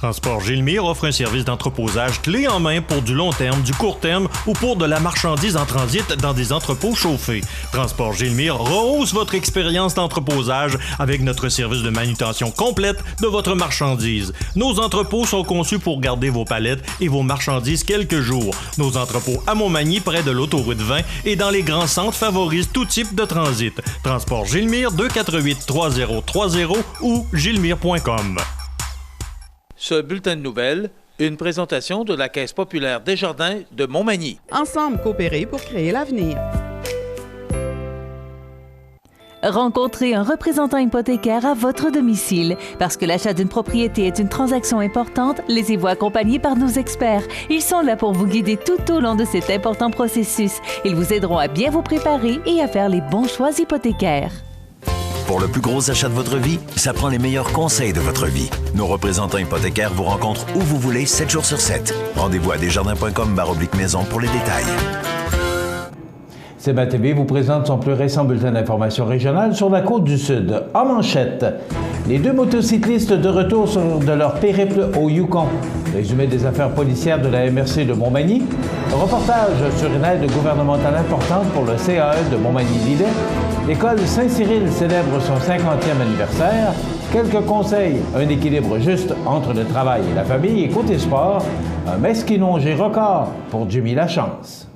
Transport Gilmire offre un service d'entreposage clé en main pour du long terme, du court terme ou pour de la marchandise en transit dans des entrepôts chauffés. Transport Gilmire rehausse votre expérience d'entreposage avec notre service de manutention complète de votre marchandise. Nos entrepôts sont conçus pour garder vos palettes et vos marchandises quelques jours. Nos entrepôts à Montmagny, près de l'autoroute 20 et dans les grands centres favorisent tout type de transit. Transport Gilmire 248-3030 ou gilmire.com. Ce bulletin de nouvelles, une présentation de la Caisse populaire Desjardins de Montmagny. Ensemble, coopérer pour créer l'avenir. Rencontrez un représentant hypothécaire à votre domicile. Parce que l'achat d'une propriété est une transaction importante, laissez-vous accompagner par nos experts. Ils sont là pour vous guider tout au long de cet important processus. Ils vous aideront à bien vous préparer et à faire les bons choix hypothécaires. Pour le plus gros achat de votre vie, ça prend les meilleurs conseils de votre vie. Nos représentants hypothécaires vous rencontrent où vous voulez, 7 jours sur 7. Rendez-vous à desjardins.com/maison pour les détails. CEMA TV vous présente son plus récent bulletin d'information régionale sur la Côte-du-Sud. En manchette, les deux motocyclistes de retour de leur périple au Yukon. Résumé des affaires policières de la MRC de Montmagny. Reportage sur une aide gouvernementale importante pour le CAE de Montmagny-Lillet. L'école Saint-Cyril célèbre son 50e anniversaire. Quelques conseils, un équilibre juste entre le travail et la famille. Et côté sport, un mesquinongé record pour Jimmy Lachance.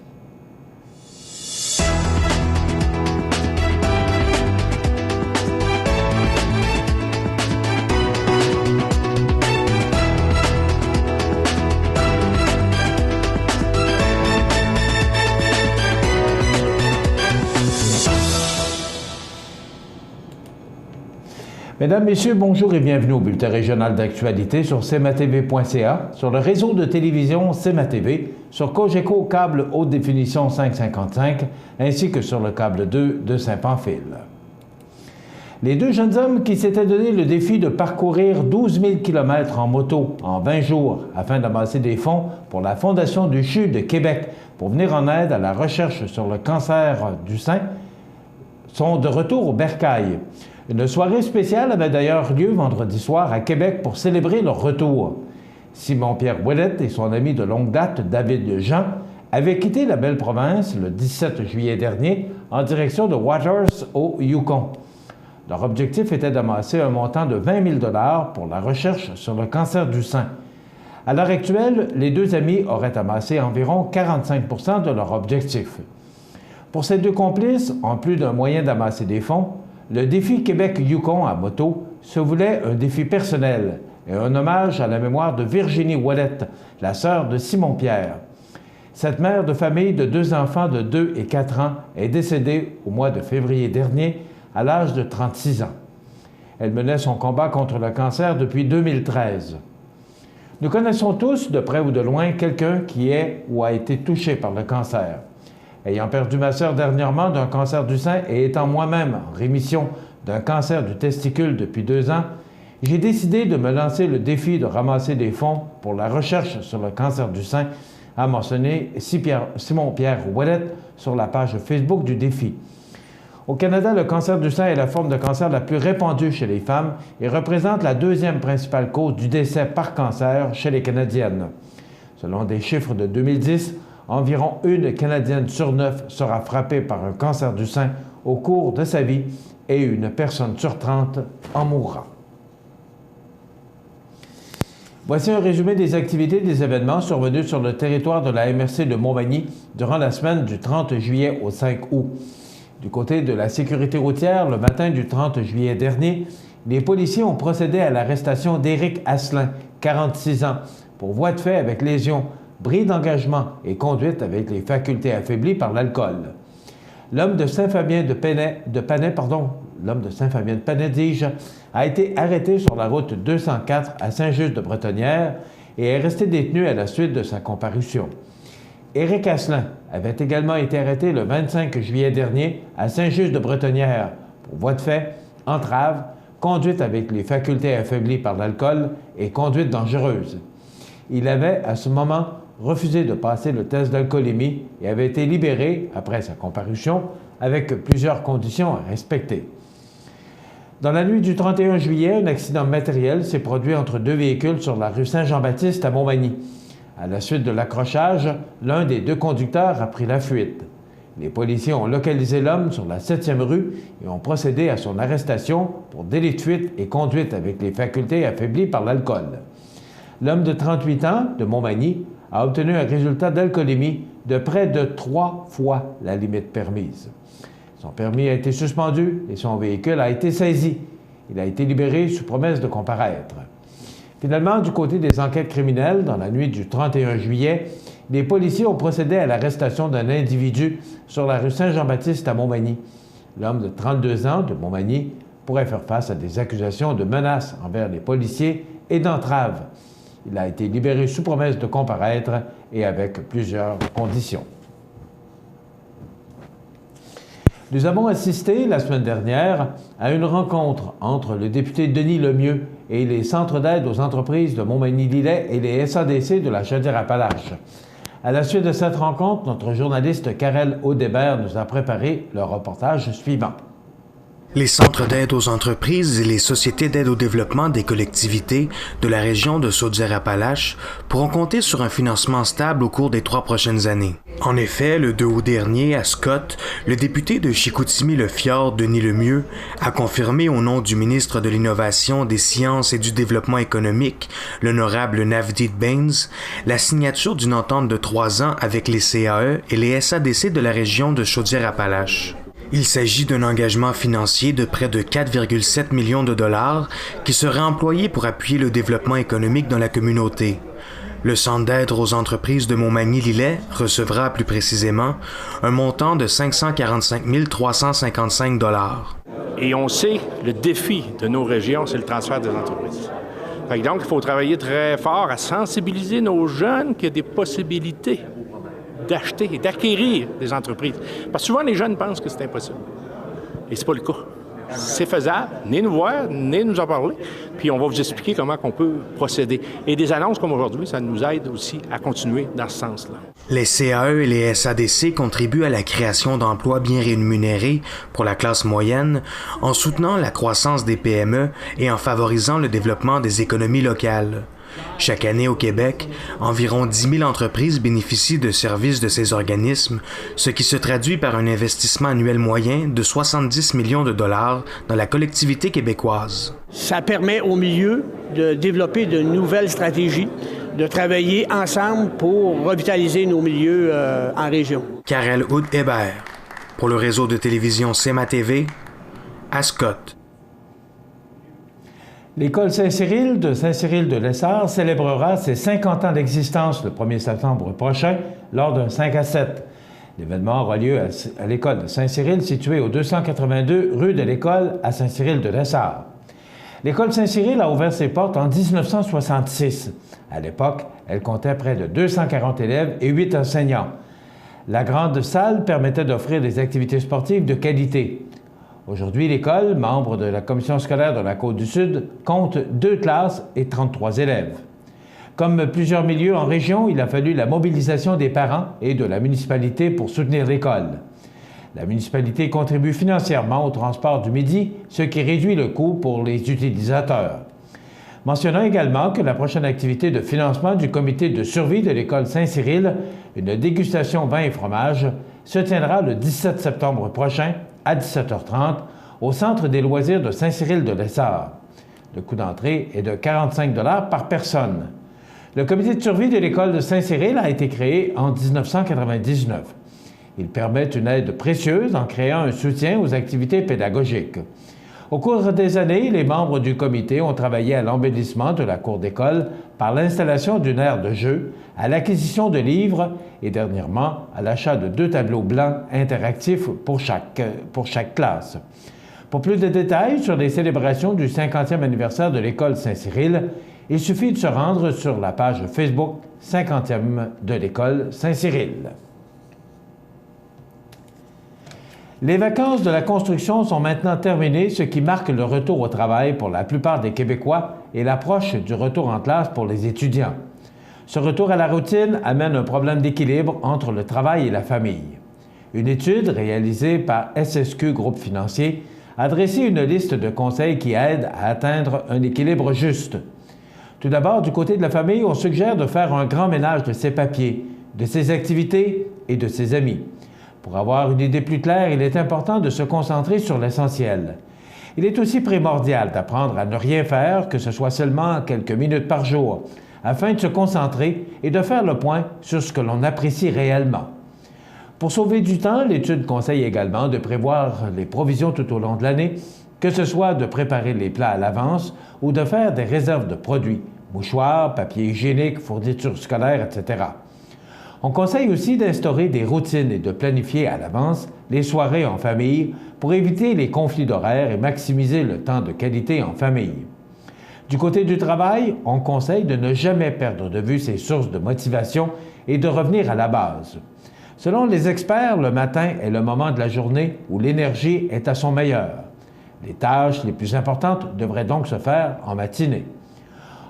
Mesdames, Messieurs, bonjour et bienvenue au bulletin régional d'actualité sur cmatv.ca, sur le réseau de télévision CEMA TV, sur Cogeco câble haute définition 555, ainsi que sur le câble 2 de Saint-Pamphile. Les deux jeunes hommes qui s'étaient donné le défi de parcourir 12 000 km en moto en 20 jours afin d'amasser des fonds pour la Fondation du CHU de Québec pour venir en aide à la recherche sur le cancer du sein sont de retour au bercail. Une soirée spéciale avait d'ailleurs lieu vendredi soir à Québec pour célébrer leur retour. Simon-Pierre Ouellette et son ami de longue date, David Jean, avaient quitté la belle province le 17 juillet dernier en direction de Waters au Yukon. Leur objectif était d'amasser un montant de 20 000 $ pour la recherche sur le cancer du sein. À l'heure actuelle, les deux amis auraient amassé environ 45 % de leur objectif. Pour ces deux complices, en plus d'un moyen d'amasser des fonds, le défi Québec-Yukon à moto se voulait un défi personnel et un hommage à la mémoire de Virginie Ouellette, la sœur de Simon-Pierre. Cette mère de famille de deux enfants de 2 et 4 ans est décédée au mois de février dernier à l'âge de 36 ans. Elle menait son combat contre le cancer depuis 2013. Nous connaissons tous, de près ou de loin, quelqu'un qui est ou a été touché par le cancer. Ayant perdu ma sœur dernièrement d'un cancer du sein et étant moi-même en rémission d'un cancer du testicule depuis 2 ans, j'ai décidé de me lancer le défi de ramasser des fonds pour la recherche sur le cancer du sein, a mentionné Simon-Pierre Ouellette sur la page Facebook du défi. Au Canada, le cancer du sein est la forme de cancer la plus répandue chez les femmes et représente la 2e principale cause du décès par cancer chez les Canadiennes. Selon des chiffres de 2010, environ 1 Canadienne sur 9 sera frappée par un cancer du sein au cours de sa vie et 1 personne sur 30 en mourra. Voici un résumé des activités et des événements survenus sur le territoire de la MRC de Montmagny durant la semaine du 30 juillet au 5 août. Du côté de la sécurité routière, le matin du 30 juillet dernier, les policiers ont procédé à l'arrestation d'Éric Asselin, 46 ans, pour voie de fait avec lésion, bris d'engagement et conduite avec les facultés affaiblies par l'alcool. L'homme de Saint-Fabien de Panay, a été arrêté sur la route 204 à Saint-Just-de-Bretonnière et est resté détenu à la suite de sa comparution. Éric Asselin avait également été arrêté le 25 juillet dernier à Saint-Just-de-Bretonnière pour voie de fait, entrave, conduite avec les facultés affaiblies par l'alcool et conduite dangereuse. Il avait, à ce moment, refusé de passer le test d'alcoolémie et avait été libéré après sa comparution avec plusieurs conditions à respecter. Dans la nuit du 31 juillet, un accident matériel s'est produit entre deux véhicules sur la rue Saint-Jean-Baptiste à Montmagny. À la suite de l'accrochage, l'un des deux conducteurs a pris la fuite. Les policiers ont localisé l'homme sur la 7e rue et ont procédé à son arrestation pour délit de fuite et conduite avec les facultés affaiblies par l'alcool. L'homme de 38 ans, de Montmagny, a obtenu un résultat d'alcoolémie de près de 3 fois la limite permise. Son permis a été suspendu et son véhicule a été saisi. Il a été libéré sous promesse de comparaître. Finalement, du côté des enquêtes criminelles, dans la nuit du 31 juillet, les policiers ont procédé à l'arrestation d'un individu sur la rue Saint-Jean-Baptiste à Montmagny. L'homme de 32 ans, de Montmagny, pourrait faire face à des accusations de menaces envers les policiers et d'entrave. Il a été libéré sous promesse de comparaître et avec plusieurs conditions. Nous avons assisté la semaine dernière à une rencontre entre le député Denis Lemieux et les centres d'aide aux entreprises de Montmagny-Lillet et les SADC de la Chaudière-Appalaches. À la suite de cette rencontre, notre journaliste Karel Audébert nous a préparé le reportage suivant. Les centres d'aide aux entreprises et les sociétés d'aide au développement des collectivités de la région de Chaudière-Appalaches pourront compter sur un financement stable au cours des 3 prochaines années. En effet, le 2 août dernier, à Scott, le député de Chicoutimi-le-Fjord, Denis Lemieux, a confirmé au nom du ministre de l'Innovation, des Sciences et du Développement économique, l'honorable Navdeep Bains, la signature d'une entente de 3 ans avec les CAE et les SADC de la région de Chaudière-Appalaches. Il s'agit d'un engagement financier de près de 4,7 millions de dollars qui serait employé pour appuyer le développement économique dans la communauté. Le Centre d'aide aux entreprises de Montmagny-Lillet recevra plus précisément un montant de 545 355 $. Et on sait, le défi de nos régions, c'est le transfert des entreprises. Donc, il faut travailler très fort à sensibiliser nos jeunes qu'il y a des possibilités d'acheter et d'acquérir des entreprises. Parce que souvent, les jeunes pensent que c'est impossible. Et c'est pas le cas. C'est faisable. Venez nous voir, venez nous en parler, puis on va vous expliquer comment on peut procéder. Et des annonces comme aujourd'hui, ça nous aide aussi à continuer dans ce sens-là. Les CAE et les SADC contribuent à la création d'emplois bien rémunérés pour la classe moyenne en soutenant la croissance des PME et en favorisant le développement des économies locales. Chaque année au Québec, environ 10 000 entreprises bénéficient de services de ces organismes, ce qui se traduit par un investissement annuel moyen de 70 millions de dollars dans la collectivité québécoise. Ça permet au milieu de développer de nouvelles stratégies, de travailler ensemble pour revitaliser nos milieux en région. Karel Audébert, pour le réseau de télévision CEMA TV, à Scott. L'École Saint-Cyril de Saint-Cyril-de-Lessard célébrera ses 50 ans d'existence le 1er septembre prochain lors d'un 5 à 7. L'événement aura lieu à l'École de Saint-Cyril située au 282 rue de l'École à Saint-Cyril-de-Lessard. L'École Saint-Cyril a ouvert ses portes en 1966. À l'époque, elle comptait près de 240 élèves et 8 enseignants. La grande salle permettait d'offrir des activités sportives de qualité. Aujourd'hui, l'école, membre de la commission scolaire de la Côte-du-Sud, compte 2 classes et 33 élèves. Comme plusieurs milieux en région, il a fallu la mobilisation des parents et de la municipalité pour soutenir l'école. La municipalité contribue financièrement au transport du midi, ce qui réduit le coût pour les utilisateurs. Mentionnons également que la prochaine activité de financement du comité de survie de l'École Saint-Cyril, une dégustation vin et fromage, se tiendra le 17 septembre prochain à 17h30 au Centre des loisirs de Saint-Cyril-de-Lessard. Le coût d'entrée est de 45 $ par personne. Le comité de survie de l'École de Saint-Cyril a été créé en 1999. Il permet une aide précieuse en créant un soutien aux activités pédagogiques. Au cours des années, les membres du comité ont travaillé à l'embellissement de la cour d'école par l'installation d'une aire de jeu, à l'acquisition de livres et dernièrement à l'achat de 2 tableaux blancs interactifs pour chaque classe. Pour plus de détails sur les célébrations du 50e anniversaire de l'École Saint-Cyril, il suffit de se rendre sur la page Facebook 50e de l'École Saint-Cyril. Les vacances de la construction sont maintenant terminées, ce qui marque le retour au travail pour la plupart des Québécois et l'approche du retour en classe pour les étudiants. Ce retour à la routine amène un problème d'équilibre entre le travail et la famille. Une étude réalisée par SSQ Groupe Financier a dressé une liste de conseils qui aident à atteindre un équilibre juste. Tout d'abord, du côté de la famille, on suggère de faire un grand ménage de ses papiers, de ses activités et de ses amis. Pour avoir une idée plus claire, il est important de se concentrer sur l'essentiel. Il est aussi primordial d'apprendre à ne rien faire, que ce soit seulement quelques minutes par jour, afin de se concentrer et de faire le point sur ce que l'on apprécie réellement. Pour sauver du temps, l'étude conseille également de prévoir les provisions tout au long de l'année, que ce soit de préparer les plats à l'avance ou de faire des réserves de produits, mouchoirs, papier hygiénique, fournitures scolaires, etc. On conseille aussi d'instaurer des routines et de planifier à l'avance les soirées en famille pour éviter les conflits d'horaires et maximiser le temps de qualité en famille. Du côté du travail, on conseille de ne jamais perdre de vue ses sources de motivation et de revenir à la base. Selon les experts, le matin est le moment de la journée où l'énergie est à son meilleur. Les tâches les plus importantes devraient donc se faire en matinée.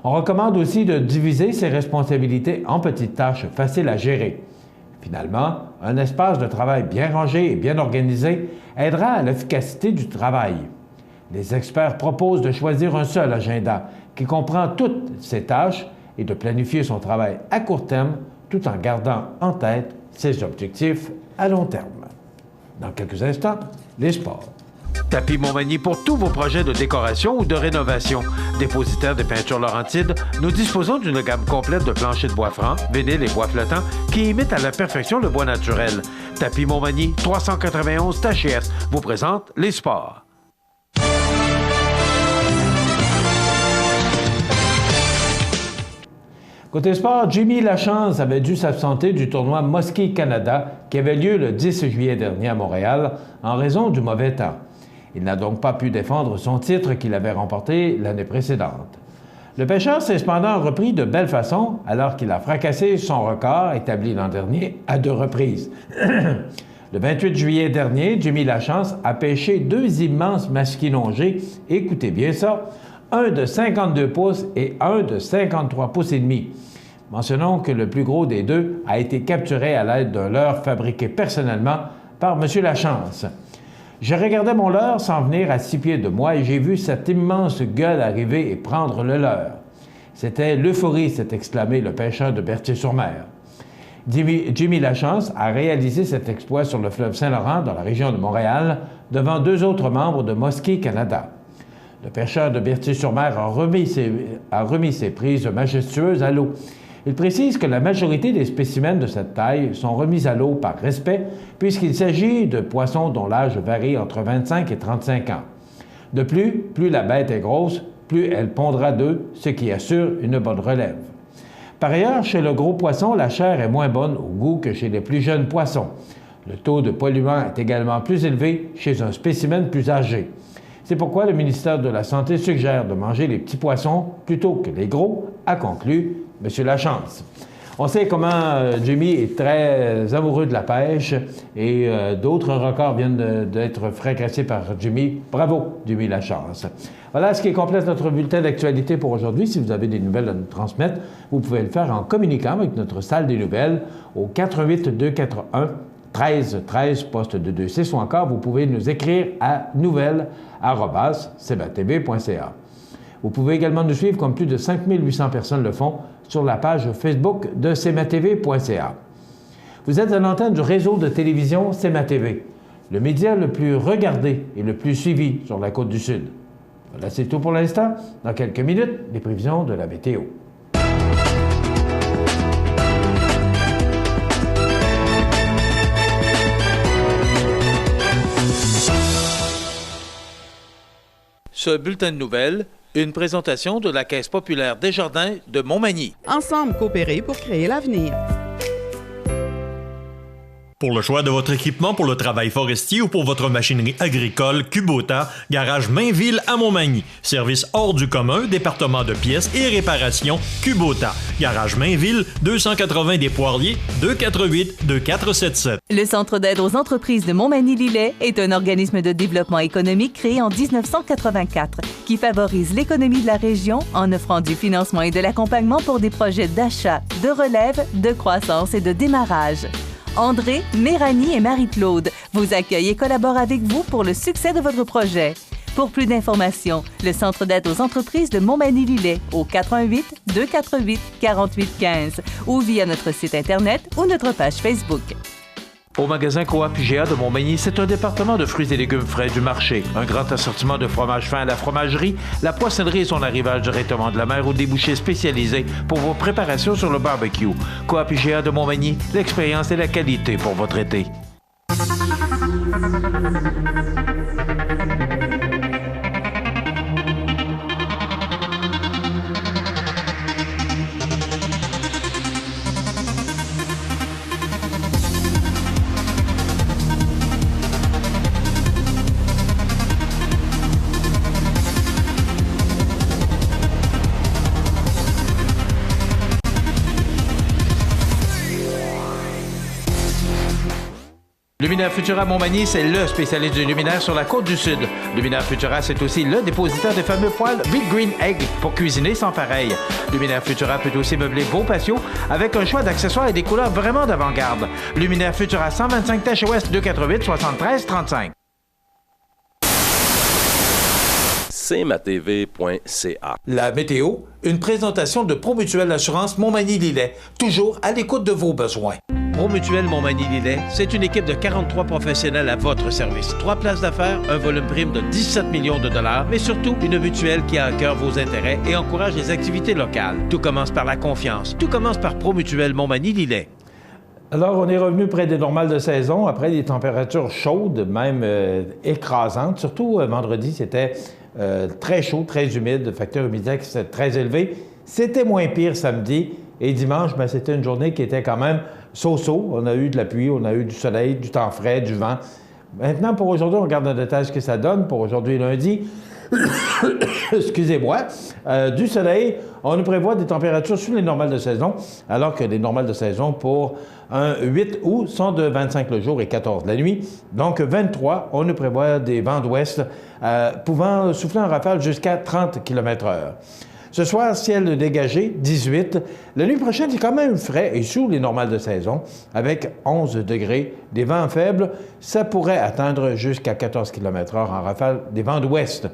On recommande aussi de diviser ses responsabilités en petites tâches faciles à gérer. Finalement, un espace de travail bien rangé et bien organisé aidera à l'efficacité du travail. Les experts proposent de choisir un seul agenda qui comprend toutes ces tâches et de planifier son travail à court terme tout en gardant en tête ses objectifs à long terme. Dans quelques instants, les sports. Tapis Montmagny pour tous vos projets de décoration ou de rénovation. Dépositaire des peintures Laurentides, nous disposons d'une gamme complète de planchers de bois franc, vinyle et bois flottant qui imitent à la perfection le bois naturel. Tapis Montmagny, 391 THS, vous présente les sports. Côté sport, Jimmy Lachance avait dû s'absenter du tournoi Mosquée Canada qui avait lieu le 10 juillet dernier à Montréal en raison du mauvais temps. Il n'a donc pas pu défendre son titre qu'il avait remporté l'année précédente. Le pêcheur s'est cependant repris de belle façon alors qu'il a fracassé son record établi l'an dernier à 2 reprises. Le 28 juillet dernier, Jimmy Lachance a pêché 2 immenses masquinongés, écoutez bien ça, un de 52 pouces et un de 53 pouces et demi. Mentionnons que le plus gros des deux a été capturé à l'aide d'un leurre fabriqué personnellement par M. Lachance. Je regardais mon leurre s'en venir à 6 pieds de moi et j'ai vu cette immense gueule arriver et prendre le leurre. C'était l'euphorie, s'est exclamé le pêcheur de Berthier-sur-Mer. Jimmy Lachance a réalisé cet exploit sur le fleuve Saint-Laurent dans la région de Montréal devant 2 autres membres de Mosquée Canada. Le pêcheur de Berthier-sur-Mer a remis ses prises majestueuses à l'eau. Il précise que la majorité des spécimens de cette taille sont remis à l'eau par respect, puisqu'il s'agit de poissons dont l'âge varie entre 25 et 35 ans. De plus la bête est grosse, plus elle pondra d'œufs, ce qui assure une bonne relève. Par ailleurs, chez le gros poisson, la chair est moins bonne au goût que chez les plus jeunes poissons. Le taux de polluants est également plus élevé chez un spécimen plus âgé. C'est pourquoi le ministère de la Santé suggère de manger les petits poissons plutôt que les gros, a conclu M. Lachance. On sait comment Jimmy est très amoureux de la pêche et d'autres records viennent d'être fracassés par Jimmy. Bravo, Jimmy Lachance. Voilà ce qui complète notre bulletin d'actualité pour aujourd'hui. Si vous avez des nouvelles à nous transmettre, vous pouvez le faire en communiquant avec notre salle des nouvelles au 48241 1313 poste 226 ou encore vous pouvez nous écrire à nouvelles@cmatv.ca. Vous pouvez également nous suivre comme plus de 5800 personnes le font sur la page Facebook de cmatv.ca. Vous êtes à l'antenne du réseau de télévision CMA-TV, le média le plus regardé et le plus suivi sur la Côte-du-Sud. Voilà, c'est tout pour l'instant. Dans quelques minutes, les prévisions de la météo. Ce bulletin de nouvelles, une présentation de la Caisse populaire Desjardins de Montmagny. Ensemble coopérer pour créer l'avenir. Pour le choix de votre équipement pour le travail forestier ou pour votre machinerie agricole, Kubota, garage Mainville à Montmagny. Service hors du commun, département de pièces et réparation, Kubota. Garage Mainville, 280 des Poiriers, 248-2477. Le Centre d'aide aux entreprises de Montmagny-Lillet est un organisme de développement économique créé en 1984 qui favorise l'économie de la région en offrant du financement et de l'accompagnement pour des projets d'achat, de relève, de croissance et de démarrage. André, Méranie et Marie-Claude vous accueillent et collaborent avec vous pour le succès de votre projet. Pour plus d'informations, le Centre d'aide aux entreprises de Montmagny-Lillet au 418-248-4815 ou via notre site Internet ou notre page Facebook. Au magasin Coop IGA de Montmagny, c'est un département de fruits et légumes frais du marché. Un grand assortiment de fromages fins à la fromagerie, la poissonnerie et son arrivage directement de la mer ou des bouchers spécialisés pour vos préparations sur le barbecue. Coop IGA de Montmagny, l'expérience et la qualité pour votre été. Luminaire Futura Montmagny, c'est le spécialiste du luminaire sur la côte du Sud. Luminaire Futura, c'est aussi le dépositaire des fameux poêles Big Green Egg pour cuisiner sans pareil. Luminaire Futura peut aussi meubler vos patios avec un choix d'accessoires et des couleurs vraiment d'avant-garde. Luminaire Futura, 125 Tache Ouest, 248-73-35. cmatv.ca. La météo, une présentation de Promutuelle Assurance Montmagny-Lillet, toujours à l'écoute de vos besoins. Promutuelle Montmagny-Lillet, c'est une équipe de 43 professionnels à votre service. 3 places d'affaires, un volume prime de 17 millions de dollars, mais surtout une mutuelle qui a à cœur vos intérêts et encourage les activités locales. Tout commence par la confiance. Tout commence par Promutuelle Montmagny-Lillet. Alors, on est revenu près des normales de saison, après des températures chaudes, même écrasantes. Surtout vendredi, c'était très chaud, très humide, le facteur humidité c'était très élevé. C'était moins pire samedi et dimanche, c'était une journée qui était quand même so-so. On a eu de la pluie, on a eu du soleil, du temps frais, du vent. Maintenant, pour aujourd'hui, on regarde en détail ce que ça donne. Pour aujourd'hui, lundi, excusez-moi, du soleil, on nous prévoit des températures sous les normales de saison, alors que les normales de saison pour un 8 août sont de 25 le jour et 14 la nuit. Donc 23, on nous prévoit des vents d'ouest pouvant souffler en rafale jusqu'à 30 km/h. Ce soir, ciel dégagé, 18. La nuit prochaine, c'est quand même frais et sous les normales de saison, avec 11 degrés. Des vents faibles, ça pourrait atteindre jusqu'à 14 km/h en rafale des vents d'ouest.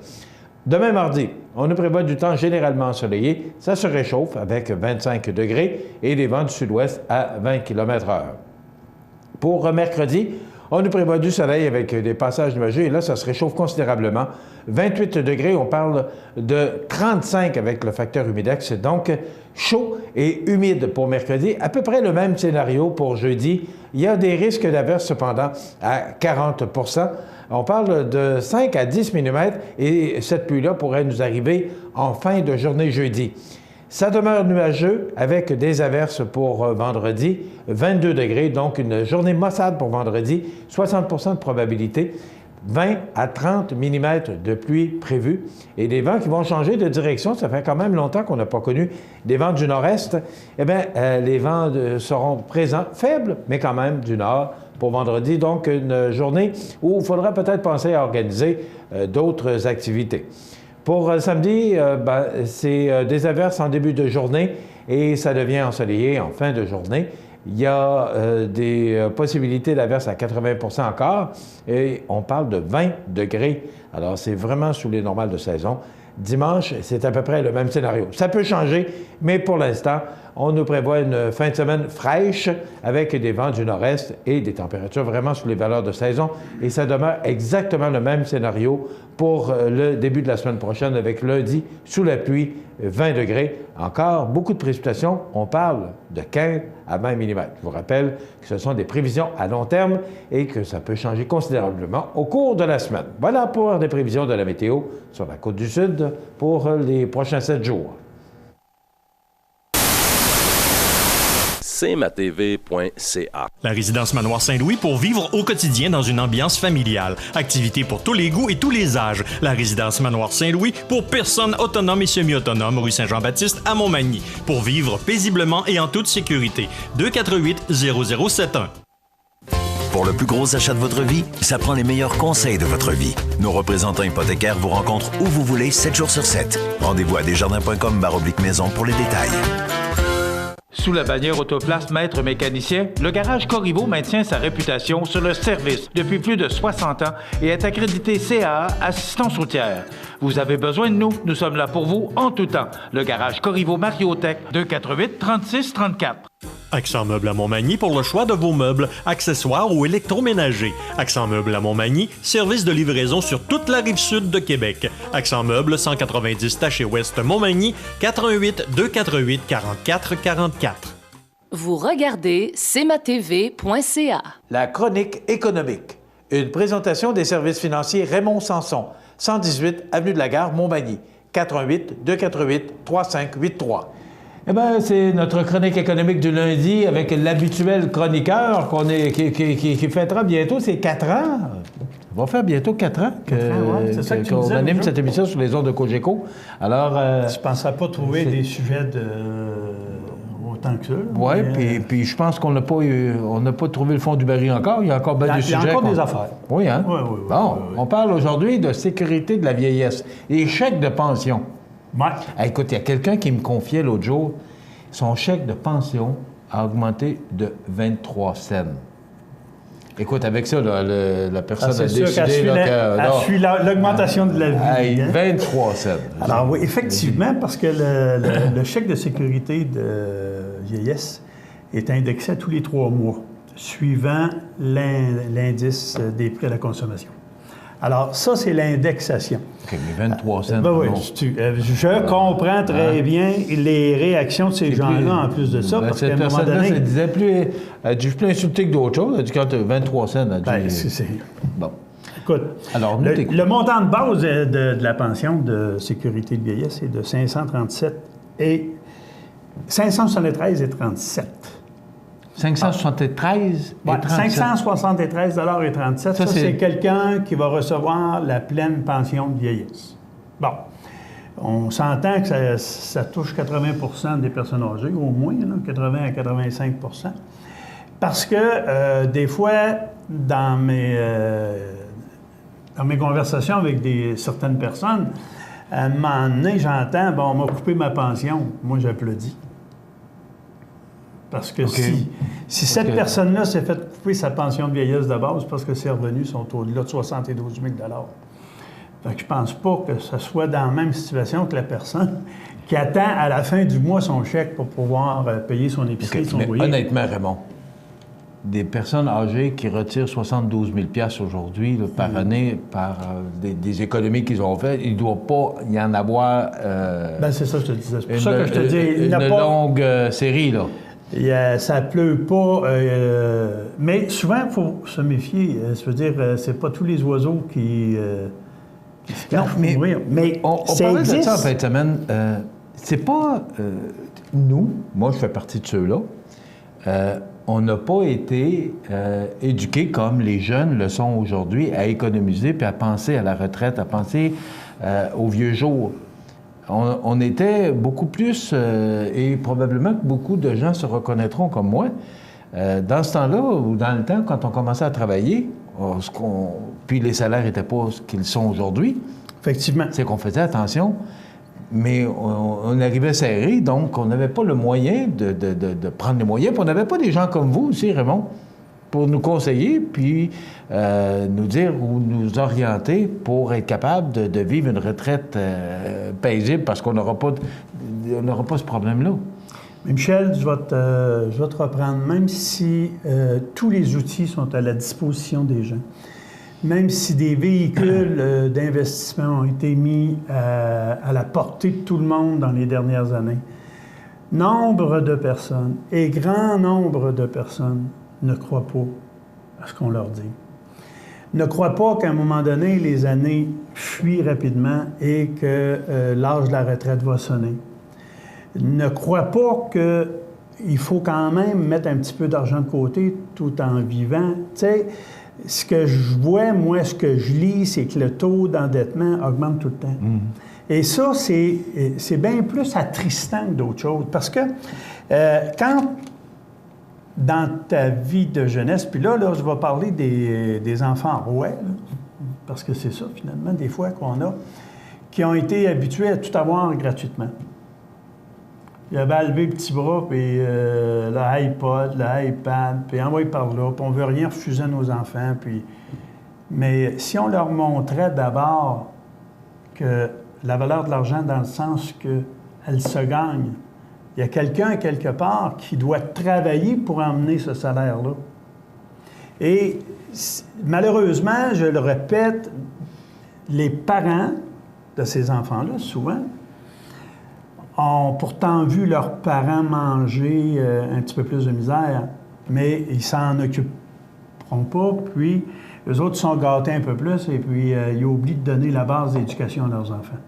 Demain mardi, on nous prévoit du temps généralement ensoleillé. Ça se réchauffe avec 25 degrés et des vents du sud-ouest à 20 km/h. Pour mercredi, on nous prévoit du soleil avec des passages nuageux et là, ça se réchauffe considérablement. 28 degrés, on parle de 35 avec le facteur humidex, donc chaud et humide pour mercredi. À peu près le même scénario pour jeudi. Il y a des risques d'averses cependant à 40 %. On parle de 5 à 10 mm et cette pluie-là pourrait nous arriver en fin de journée jeudi. Ça demeure nuageux avec des averses pour vendredi, 22 degrés, donc une journée maussade pour vendredi, 60 % de probabilité, 20 à 30 mm de pluie prévue et des vents qui vont changer de direction. Ça fait quand même longtemps qu'on n'a pas connu des vents du nord-est. Eh bien, les vents seront présents, faibles, mais quand même du nord pour vendredi. Donc, une journée où il faudra peut-être penser à organiser d'autres activités. Pour samedi, c'est des averses en début de journée et ça devient ensoleillé en fin de journée. Il y a des possibilités d'averses à 80 % encore et on parle de 20 degrés. Alors, c'est vraiment sous les normales de saison. Dimanche, c'est à peu près le même scénario. Ça peut changer, mais pour l'instant, on nous prévoit une fin de semaine fraîche avec des vents du nord-est et des températures vraiment sous les valeurs de saison. Et ça demeure exactement le même scénario pour le début de la semaine prochaine avec lundi, sous la pluie, 20 degrés. Encore beaucoup de précipitations. On parle de 15 à 20 mm. Je vous rappelle que ce sont des prévisions à long terme et que ça peut changer considérablement au cours de la semaine. Voilà pour des prévisions de la météo sur la côte du Sud pour les prochains 7 jours. cmatv.ca. La résidence Manoir Saint-Louis pour vivre au quotidien dans une ambiance familiale. Activités pour tous les goûts et tous les âges. La résidence Manoir Saint-Louis pour personnes autonomes et semi-autonomes, rue Saint-Jean-Baptiste à Montmagny. Pour vivre paisiblement et en toute sécurité. 248-0071. Pour le plus gros achat de votre vie, ça prend les meilleurs conseils de votre vie. Nos représentants hypothécaires vous rencontrent où vous voulez, 7 jours sur 7. Rendez-vous à desjardins.com/maison pour les détails. Sous la bannière Autoplace Maître Mécanicien, le garage Corriveau maintient sa réputation sur le service depuis plus de 60 ans et est accrédité CAA Assistance routière. Vous avez besoin de nous, nous sommes là pour vous en tout temps. Le garage Corriveau Mariotech, 248 36 34. Accent Meubles à Montmagny pour le choix de vos meubles, accessoires ou électroménagers. Accent Meubles à Montmagny, service de livraison sur toute la rive sud de Québec. Accent Meubles, 190 Taché-Ouest Montmagny, 88 248 44 44. Vous regardez cmatv.ca. La chronique économique. Une présentation des services financiers Raymond Sanson, 118 Avenue de la Gare, Montmagny, 88 248 3583. Eh bien, c'est notre chronique économique du lundi avec l'habituel chroniqueur qui fêtera bientôt ses 4 ans. On va faire bientôt 4 ans qu'on anime cette émission sur les ondes de Cogeco. Alors... Je ne penserais pas trouver des sujets autant que ça. Oui, puis je pense qu'on n'a pas trouvé le fond du baril encore. Il y a encore bien des sujets. Il y a encore des affaires. Oui, hein? Oui. On parle aujourd'hui de sécurité de la vieillesse. Les chèques de pension. Ouais. Écoute, il y a quelqu'un qui me confiait l'autre jour, son chèque de pension a augmenté de 23 cents. Écoute, avec ça, la personne a décidé... Elle suit l'augmentation de la vie. 23 cents. Alors oui, effectivement, parce que le chèque de sécurité de vieillesse est indexé à tous les 3 mois, suivant l'indice des prix à la consommation. Alors, ça, c'est l'indexation. OK, mais 23 cents. Oui, je comprends très bien les réactions de ces gens-là en plus de ça. Parce cette personne-là, ça disait plus... Elle dit, je suis plus insulté que d'autres choses. Elle dit, quand tu as 23 cents, elle dit... Bon. Écoute, alors, le montant de base de la pension de sécurité de vieillesse est de 573 et 37. 573 et 37. 573,37 $. Ça, c'est quelqu'un qui va recevoir la pleine pension de vieillesse. Bon. On s'entend que ça touche 80 des personnes âgées, au moins, là, 80 à 85 %. Parce que, des fois, dans mes conversations avec certaines personnes, à un moment donné, j'entends, bon, on m'a coupé ma pension. Moi, j'applaudis. Parce que si cette personne-là s'est fait couper sa pension de vieillesse de base, parce que ses revenus sont au-delà de 72 000 $. Fait que je pense pas que ce soit dans la même situation que la personne qui attend à la fin du mois son chèque pour pouvoir payer son épicerie, son loyer. Honnêtement, Raymond, des personnes âgées qui retirent 72 000 $ aujourd'hui par année par des économies qu'ils ont faites, il ne doit pas y en avoir... c'est ça que je te disais. C'est pour ça que je te dis... Une longue série, là. Ça pleut pas, mais souvent, il faut se méfier. Je veux dire, c'est pas tous les oiseaux qui se cachent pour mourir. Mais on parlait de ça en fin de semaine. C'est pas... nous, moi, je fais partie de ceux-là. On n'a pas été éduqués comme les jeunes le sont aujourd'hui à économiser puis à penser à la retraite, à penser aux vieux jours. On était beaucoup plus, et probablement que beaucoup de gens se reconnaîtront comme moi, dans ce temps-là, ou dans le temps, quand on commençait à travailler, puis les salaires n'étaient pas ce qu'ils sont aujourd'hui. Effectivement. C'est qu'on faisait attention, mais on arrivait serré, donc on n'avait pas le moyen de prendre les moyens. Puis on n'avait pas des gens comme vous aussi, Raymond, pour nous conseiller, puis nous dire ou nous orienter pour être capable de vivre une retraite paisible, parce qu'on n'aura pas ce problème-là. Mais Michel, je vais te reprendre. Même si tous les outils sont à la disposition des gens, même si des véhicules d'investissement ont été mis à la portée de tout le monde dans les dernières années, nombre de personnes, et grand nombre de personnes, ne croient pas à ce qu'on leur dit. Ne croient pas qu'à un moment donné, les années fuient rapidement et que l'âge de la retraite va sonner. Ne croient pas qu'il faut quand même mettre un petit peu d'argent de côté tout en vivant. Tu sais, ce que je vois, moi, ce que je lis, c'est que le taux d'endettement augmente tout le temps. Et ça, c'est bien plus attristant que d'autres choses. Parce que quand... dans ta vie de jeunesse, puis là, je vais parler des enfants rouets, parce que c'est ça, finalement, des fois qu'on a, qui ont été habitués à tout avoir gratuitement. il avait à lever le petit bras, puis l'iPod, l'iPad, puis envoyé par là, puis on ne veut rien refuser à nos enfants. Puis... Mais si on leur montrait d'abord que la valeur de l'argent dans le sens qu'elle se gagne, il y a quelqu'un quelque part qui doit travailler pour emmener ce salaire-là. Et malheureusement, je le répète, les parents de ces enfants-là, souvent, ont pourtant vu leurs parents manger un petit peu plus de misère, mais ils s'en occuperont pas, puis eux autres sont gâtés un peu plus, et puis ils oublient de donner la base d'éducation à leurs enfants.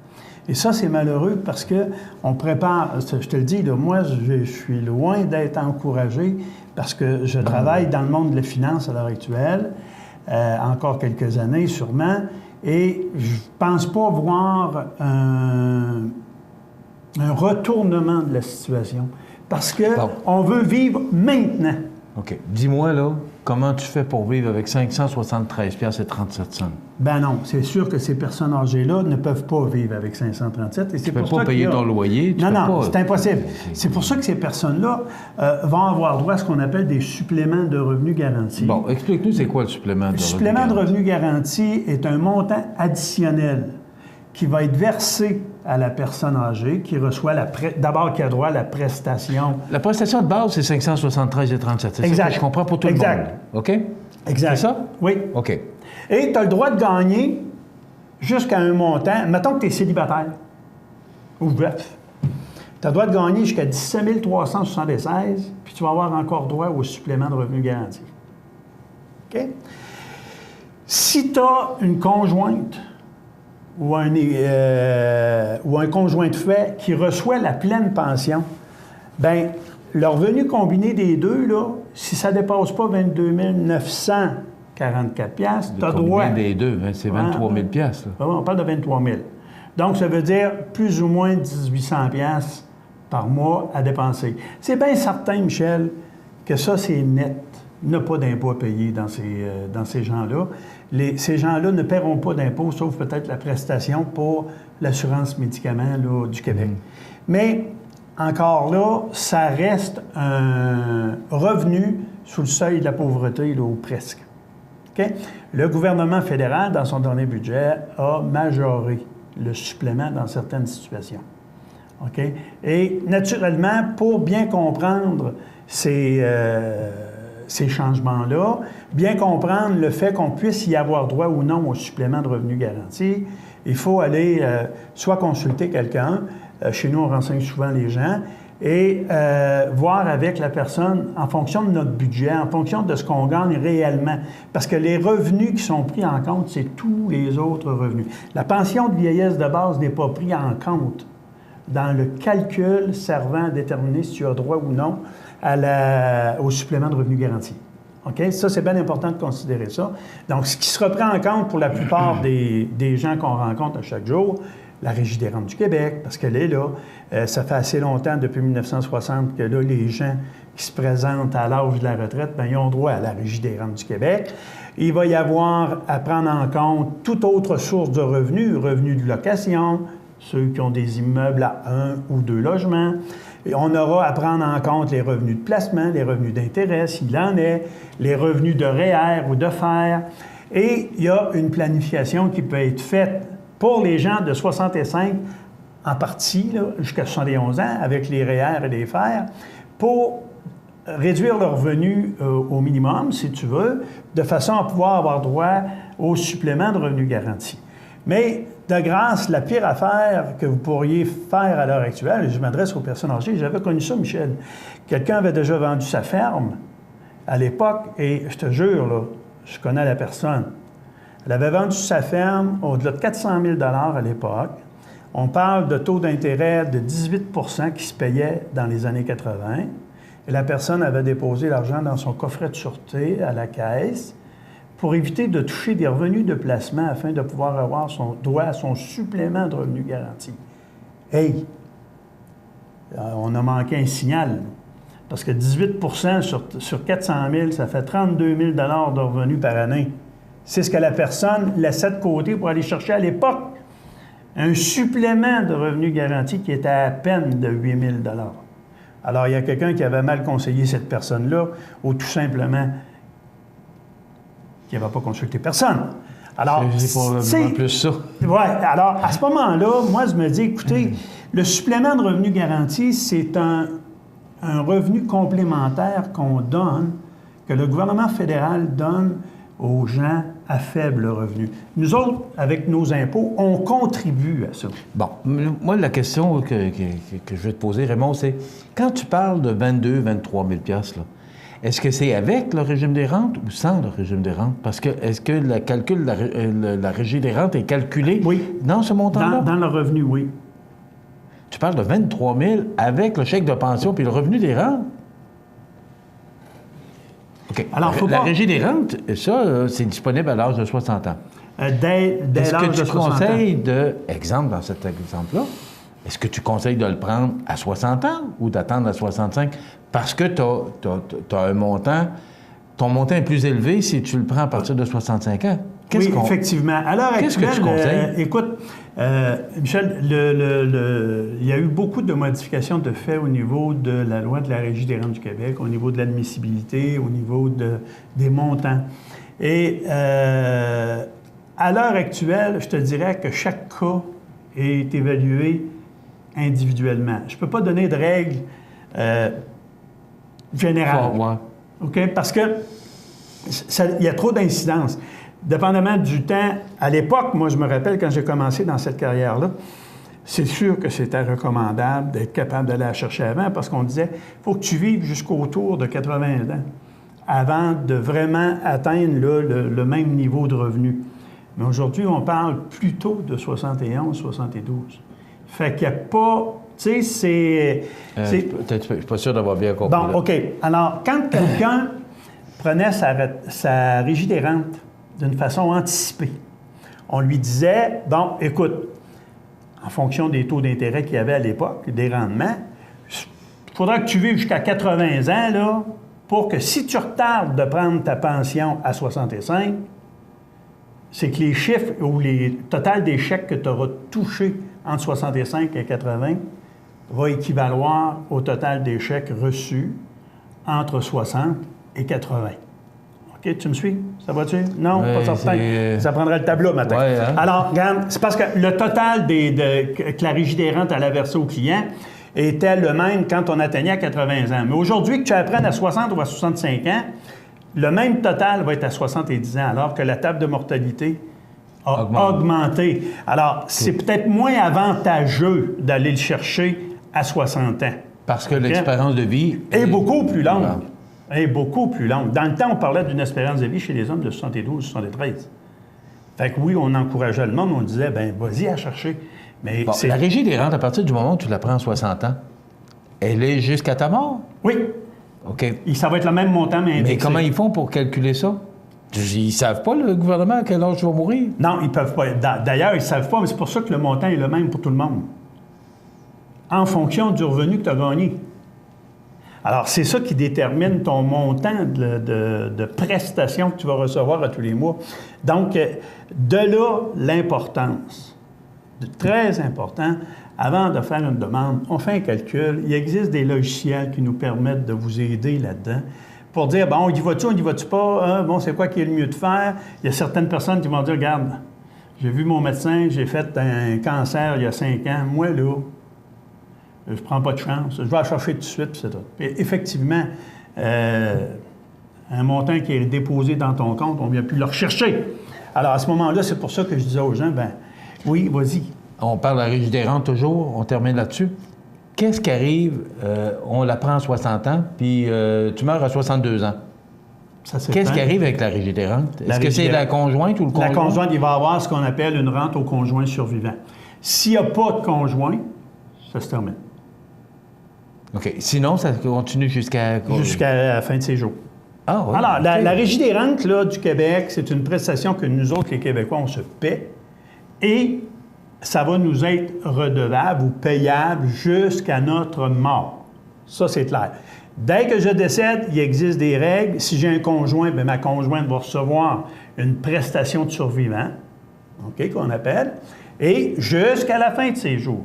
Et ça, c'est malheureux parce qu'on prépare, je te le dis, là, moi, je suis loin d'être encouragé parce que je travaille dans le monde de la finance à l'heure actuelle, encore quelques années sûrement, et je pense pas voir un retournement de la situation parce qu'on veut vivre maintenant. OK. Dis-moi, là, comment tu fais pour vivre avec 573 $ et 37 cents? Ben non, c'est sûr que ces personnes âgées-là ne peuvent pas vivre avec 537. Et c'est tu ne peux pas payer ton loyer. Non, c'est impossible. C'est pour ça que ces personnes-là vont avoir droit à ce qu'on appelle des suppléments de revenus garantis. Bon, explique-nous, c'est quoi le supplément de revenus garantis? Le supplément de revenus garantis est un montant additionnel qui va être versé à la personne âgée qui reçoit d'abord qui a droit à la prestation. La prestation de base, c'est 573 et 37. C'est ça que je comprends pour tout le monde. OK? Exact. C'est ça? Oui. OK. Et tu as le droit de gagner jusqu'à un montant. Mettons que tu es célibataire ou veuf. Tu as le droit de gagner jusqu'à 17 376, puis tu vas avoir encore droit au supplément de revenus garantis. OK? Si tu as une conjointe ou un conjoint de fait qui reçoit la pleine pension, bien, le revenu combiné des deux, là, si ça ne dépasse pas 22 944 $, tu as droit... des deux, c'est 23 000 $. On parle de 23 000. Donc, ça veut dire plus ou moins 1 800 $ par mois à dépenser. C'est bien certain, Michel, que ça, c'est net. Il n'y a pas d'impôt à payer dans ces gens-là. Ces gens-là ne paieront pas d'impôt, sauf peut-être la prestation pour l'assurance médicaments là, du Québec. Mais, encore là, ça reste un revenu sous le seuil de la pauvreté, là, ou presque. Okay? Le gouvernement fédéral, dans son dernier budget, a majoré le supplément dans certaines situations. Okay? Et, naturellement, pour bien comprendre ces changements-là, bien comprendre le fait qu'on puisse y avoir droit ou non au supplément de revenus garantis, il faut aller soit consulter quelqu'un, chez nous on renseigne souvent les gens, et voir avec la personne en fonction de notre budget, en fonction de ce qu'on gagne réellement. Parce que les revenus qui sont pris en compte, c'est tous les autres revenus. La pension de vieillesse de base n'est pas prise en compte dans le calcul servant à déterminer si tu as droit ou non au supplément de revenus garantis. OK? Ça, c'est bien important de considérer ça. Donc, ce qui se reprend en compte pour la plupart des gens qu'on rencontre à chaque jour, la Régie des rentes du Québec, parce qu'elle est là. Ça fait assez longtemps, depuis 1960, que là, les gens qui se présentent à l'âge de la retraite, bien, ils ont droit à la Régie des rentes du Québec. Il va y avoir à prendre en compte toute autre source de revenus, revenus de location, ceux qui ont des immeubles à 1 ou 2 logements. Et on aura à prendre en compte les revenus de placement, les revenus d'intérêt, s'il en est, les revenus de REER ou de FER. Et il y a une planification qui peut être faite pour les gens de 65 en partie, jusqu'à 71 ans, avec les REER et les FER, pour réduire leurs revenus au minimum, si tu veux, de façon à pouvoir avoir droit au supplément de revenus garantis. Mais, de grâce, la pire affaire que vous pourriez faire à l'heure actuelle, et je m'adresse aux personnes âgées, j'avais connu ça, Michel. Quelqu'un avait déjà vendu sa ferme à l'époque, et je te jure, là, je connais la personne. Elle avait vendu sa ferme au-delà de 400 000 $ à l'époque. On parle de taux d'intérêt de 18 % qui se payait dans les années 80. Et la personne avait déposé l'argent dans son coffret de sûreté à la caisse pour éviter de toucher des revenus de placement afin de pouvoir avoir son droit à son supplément de revenus garantis. Hey! On a manqué un signal. Parce que 18 % sur 400 000, ça fait 32 000 $ de revenus par année. C'est ce que la personne laissait de côté pour aller chercher à l'époque. Un supplément de revenus garantis qui était à peine de 8 000 $. Alors, il y a quelqu'un qui avait mal conseillé cette personne-là, ou tout simplement qui n'avait pas consulté personne. Alors, c'est probablement plus ça. Oui, alors, à ce moment-là, moi, je me dis, écoutez, le supplément de revenu garanti, c'est un revenu complémentaire qu'on donne, que le gouvernement fédéral donne aux gens à faible revenu. Nous autres, avec nos impôts, on contribue à ça. Bon, moi, la question que je vais te poser, Raymond, c'est quand tu parles de 22 23 000 là, est-ce que c'est avec le régime des rentes ou sans le régime des rentes? Parce que est-ce que le calcul de la régie des rentes est calculé dans ce montant-là? Dans le revenu, oui. Tu parles de 23 000 avec le chèque de pension puis le revenu des rentes? OK. Alors, la régie des rentes, ça, c'est disponible à l'âge de 60 ans. Dès l'âge de 60 ans. Est-ce que tu conseilles exemple, dans cet exemple-là, est-ce que tu conseilles de le prendre à 60 ans ou d'attendre à 65? Parce que tu as un montant, ton montant est plus élevé si tu le prends à partir de 65 ans. Oui, effectivement. À l'heure actuelle, qu'est-ce que tu conseilles? Écoute, Michel, il y a eu beaucoup de modifications de fait au niveau de la loi de la Régie des rentes du Québec, au niveau de l'admissibilité, au niveau des montants. Et à l'heure actuelle, je te dirais que chaque cas est évalué individuellement. Je ne peux pas donner de règles générales. OK? Parce que il y a trop d'incidences. Dépendamment du temps, à l'époque, moi, je me rappelle, quand j'ai commencé dans cette carrière-là, c'est sûr que c'était recommandable d'être capable d'aller la chercher avant parce qu'on disait, il faut que tu vives jusqu'autour de 80 ans avant de vraiment atteindre le même niveau de revenu. Mais aujourd'hui, on parle plutôt de 71, 72. Fait qu'il n'y a pas... Tu sais, c'est... Je ne suis pas sûr d'avoir bien compris. Bon, OK. Alors, quand quelqu'un prenait sa régie des rentes d'une façon anticipée, on lui disait, bon, écoute, en fonction des taux d'intérêt qu'il y avait à l'époque, des rendements, il faudra que tu vives jusqu'à 80 ans, là, pour que si tu retardes de prendre ta pension à 65, c'est que les chiffres ou les total des chèques que tu auras touchés entre 65 et 80 va équivaloir au total des chèques reçus entre 60 et 80. OK, tu me suis? Ça va-tu? Non, pas certain. Ça prendrait le tableau matin. Ouais, hein? Alors, regarde, c'est parce que le total que la Régie des rentes allait verser aux clients était le même quand on atteignait 80 ans. Mais aujourd'hui, que tu apprennes à 60 ou à 65 ans, le même total va être à 70 ans, alors que la table de mortalité a augmenté. Alors, c'est peut-être moins avantageux d'aller le chercher à 60 ans. Parce que l'expérience de vie est beaucoup plus longue. Est beaucoup plus longue. Dans le temps, on parlait d'une espérance de vie chez les hommes de 72, 73. Fait que oui, on encourageait le monde, on disait, ben vas-y à chercher. Mais bon, la Régie des rentes, à partir du moment où tu la prends à 60 ans, elle est jusqu'à ta mort? Oui. OK. Et ça va être le même montant, mais indexé. Mais comment ils font pour calculer ça? Ils ne savent pas, le gouvernement, à quel âge tu vas mourir? Non, ils ne peuvent pas. D'ailleurs, ils ne savent pas, mais c'est pour ça que le montant est le même pour tout le monde. En fonction du revenu que tu as gagné. Alors, c'est ça qui détermine ton montant de prestations que tu vas recevoir à tous les mois. Donc, de là, l'importance. Très important. Avant de faire une demande, on fait un calcul. Il existe des logiciels qui nous permettent de vous aider là-dedans pour dire, bon, on y va-tu, on y va-tu pas? Hein? Bon, c'est quoi qui est le mieux de faire? Il y a certaines personnes qui vont dire, regarde, j'ai vu mon médecin, j'ai fait un cancer il y a 5 ans. Moi, là, je prends pas de chance. Je vais la chercher tout de suite, puis c'est tout. Et effectivement, un montant qui est déposé dans ton compte, on ne vient plus le rechercher. Alors, à ce moment-là, c'est pour ça que je disais aux gens, ben oui, vas-y. On parle de la Régie des rentes toujours, on termine là-dessus. Qu'est-ce qui arrive, on la prend à 60 ans, puis tu meurs à 62 ans? Qu'est-ce qui arrive avec la Régie des rentes? Est-ce que c'est la conjointe ou le conjoint? La conjointe, il va avoir ce qu'on appelle une rente au conjoint survivant. S'il n'y a pas de conjoint, ça se termine. OK. Sinon, ça continue jusqu'à la fin de ses jours. Ah, oui. Alors, la Régie des rentes là, du Québec, c'est une prestation que nous autres, les Québécois, on se paie. Et ça va nous être redevable ou payable jusqu'à notre mort. Ça, c'est clair. Dès que je décède, il existe des règles. Si j'ai un conjoint, bien, ma conjointe va recevoir une prestation de survivant, OK, qu'on appelle, et jusqu'à la fin de ses jours.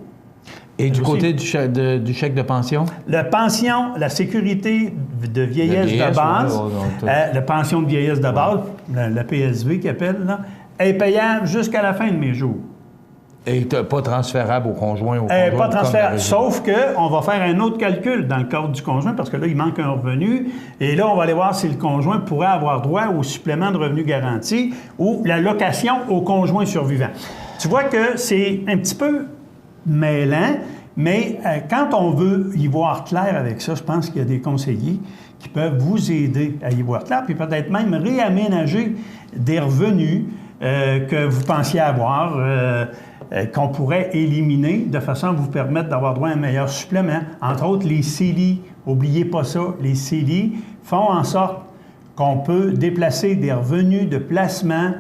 Et du côté du chèque de pension? La pension, la sécurité de vieillesse de base, la pension de vieillesse de base, la PSV qu'ils appellent, là, est payable jusqu'à la fin de mes jours. Et pas transférable au conjoint? Pas transférable, sauf qu'on va faire un autre calcul dans le cadre du conjoint, parce que là, il manque un revenu. Et là, on va aller voir si le conjoint pourrait avoir droit au supplément de revenu garanti ou la location au conjoint survivant. Tu vois que c'est un petit peu mêlant, mais quand on veut y voir clair avec ça, je pense qu'il y a des conseillers qui peuvent vous aider à y voir clair, puis peut-être même réaménager des revenus que vous pensiez avoir, qu'on pourrait éliminer de façon à vous permettre d'avoir droit à un meilleur supplément. Entre autres, les CELI, n'oubliez pas ça, les CELI font en sorte qu'on peut déplacer des revenus de placement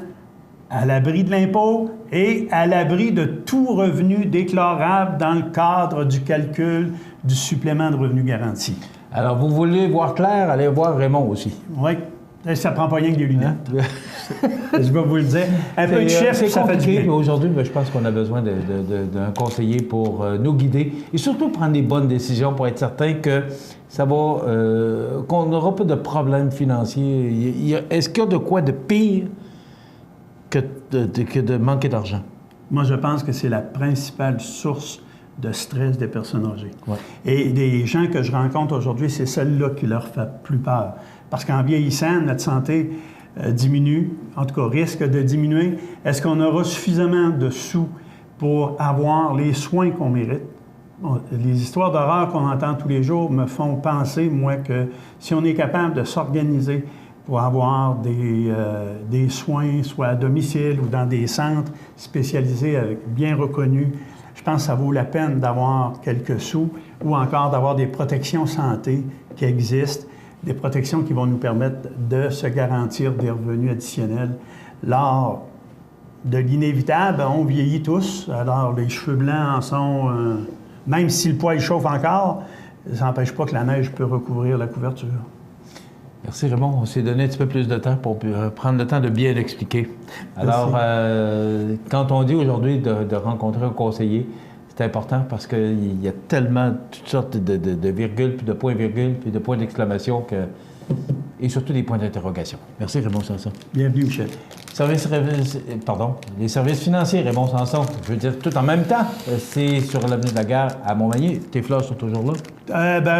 à l'abri de l'impôt et à l'abri de tout revenu déclarable dans le cadre du calcul du supplément de revenu garanti. Alors, vous voulez voir clair, allez voir Raymond aussi. Oui. Ça prend pas rien que des lunettes. Je vais vous le dire. Un peu de chef, ça fait du bien. Aujourd'hui, je pense qu'on a besoin d'un conseiller pour nous guider et surtout prendre les bonnes décisions pour être certain que ça va, qu'on n'aura pas de problèmes financiers. Est-ce qu'il y a de quoi de pire que de manquer d'argent? Moi, je pense que c'est la principale source de stress des personnes âgées. Ouais. Et des gens que je rencontre aujourd'hui, c'est celle-là qui leur fait plus peur. Parce qu'en vieillissant, notre santé diminue, en tout cas risque de diminuer. Est-ce qu'on aura suffisamment de sous pour avoir les soins qu'on mérite? Bon, les histoires d'horreur qu'on entend tous les jours me font penser, moi, que si on est capable de s'organiser pour avoir des soins, soit à domicile ou dans des centres spécialisés bien reconnus, je pense que ça vaut la peine d'avoir quelques sous ou encore d'avoir des protections santé qui existent, des protections qui vont nous permettre de se garantir des revenus additionnels. Lors de l'inévitable, on vieillit tous, alors les cheveux blancs en sont... même si le poil chauffe encore, ça n'empêche pas que la neige peut recouvrir la couverture. Merci Raymond. On s'est donné un petit peu plus de temps pour prendre le temps de bien l'expliquer. Alors, quand on dit aujourd'hui de rencontrer un conseiller, c'est important parce qu'il y a tellement toutes sortes de virgules, puis de points-virgules, puis de points d'exclamation et surtout des points d'interrogation. Merci Raymond Sanson. Bienvenue, Michel. Les services financiers, Raymond Sanson. Je veux dire, tout en même temps, c'est sur l'avenue de la Gare à Montmagny. Tes fleurs sont toujours là?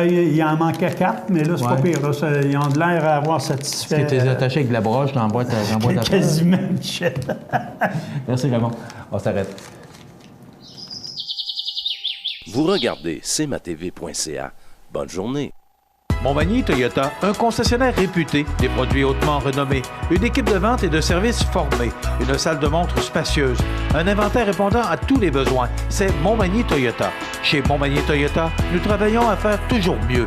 Il en manquait 4, mais là, c'est pas pire. Là, ils ont de l'air à avoir satisfait. Est-ce que tu es attaché avec de la broche dans la boîte à fleurs? Quasiment, Michel. Merci Raymond. On s'arrête. Vous regardez cmatv.ca. Bonne journée. Montmagny Toyota, un concessionnaire réputé, des produits hautement renommés, une équipe de vente et de services formée, une salle de montre spacieuse, un inventaire répondant à tous les besoins. C'est Montmagny Toyota. Chez Montmagny Toyota, nous travaillons à faire toujours mieux.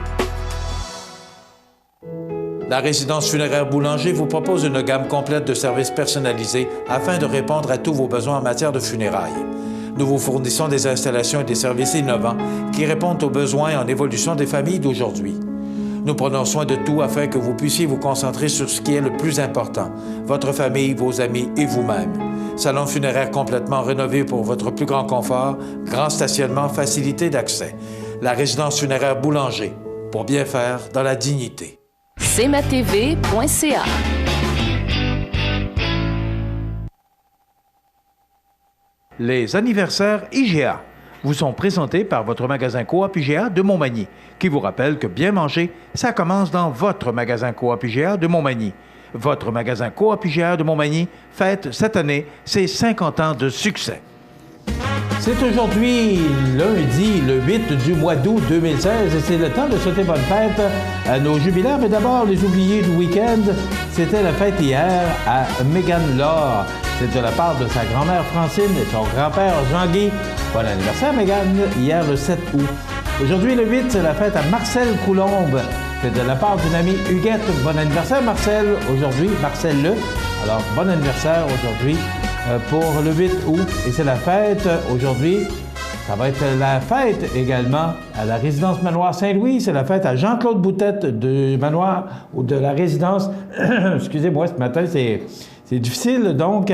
La résidence funéraire Boulanger vous propose une gamme complète de services personnalisés afin de répondre à tous vos besoins en matière de funérailles. Nous vous fournissons des installations et des services innovants qui répondent aux besoins en évolution des familles d'aujourd'hui. Nous prenons soin de tout afin que vous puissiez vous concentrer sur ce qui est le plus important, votre famille, vos amis et vous-même. Salon funéraire complètement rénové pour votre plus grand confort, grand stationnement, facilité d'accès. La résidence funéraire Boulanger, pour bien faire dans la dignité. cmatv.ca. Les anniversaires IGA vous sont présentés par votre magasin Coop IGA de Montmagny, qui vous rappelle que bien manger, ça commence dans votre magasin Coop IGA de Montmagny. Votre magasin Coop IGA de Montmagny fête cette année ses 50 ans de succès. C'est aujourd'hui lundi, le 8 du mois d'août 2016, et c'est le temps de souhaiter bonne fête à nos jubilaires. Mais d'abord, les oubliés du week-end, c'était la fête hier à Megan Laure. C'est de la part de sa grand-mère Francine et son grand-père Jean-Guy. Bon anniversaire, Megan, hier le 7 août. Aujourd'hui, le 8, c'est la fête à Marcel Coulombe. C'est de la part d'une amie Huguette. Bon anniversaire, Marcel, aujourd'hui, Marcel Le. Alors, bon anniversaire aujourd'hui pour le 8 août. Et c'est la fête aujourd'hui. Ça va être la fête également à la résidence Manoir Saint-Louis. C'est la fête à Jean-Claude Boutette du Manoir ou de la résidence. Excusez-moi, ce matin, c'est difficile. Donc,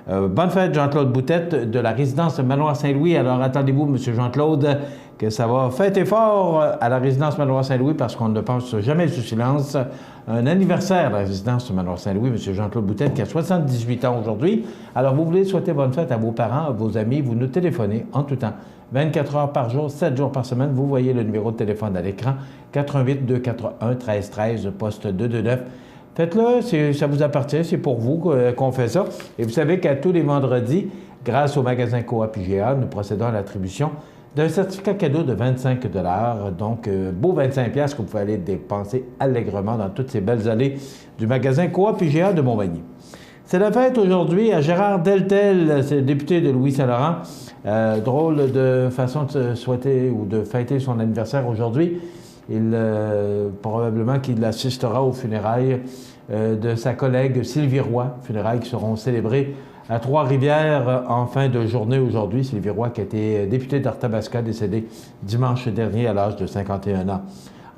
Bonne fête, Jean-Claude Boutette, de la résidence Manoir Saint-Louis. Alors, attendez-vous, M. Jean-Claude, que ça va fêter fort à la résidence Manoir Saint-Louis parce qu'on ne pense jamais sous silence. Un anniversaire de la résidence Manoir Saint-Louis, M. Jean-Claude Boutette, qui a 78 ans aujourd'hui. Alors, vous voulez souhaiter bonne fête à vos parents, à vos amis, vous nous téléphonez en tout temps. 24 heures par jour, 7 jours par semaine. Vous voyez le numéro de téléphone à l'écran, 88-241-1313, poste 229. Faites-le, ça vous appartient, c'est pour vous qu'on fait ça. Et vous savez qu'à tous les vendredis, grâce au magasin Coop IGA, nous procédons à l'attribution d'un certificat cadeau de 25 $. Donc, beau 25 $ que vous pouvez aller dépenser allègrement dans toutes ces belles allées du magasin Coop IGA de Montmagny. C'est la fête aujourd'hui à Gérard Deltel, c'est le député de Louis-Saint-Laurent. Drôle de façon de souhaiter ou de fêter son anniversaire aujourd'hui. Probablement qu'il assistera aux funérailles de sa collègue Sylvie Roy, funérailles qui seront célébrées à Trois-Rivières en fin de journée aujourd'hui. Sylvie Roy qui a été députée d'Arthabasca, décédée dimanche dernier à l'âge de 51 ans.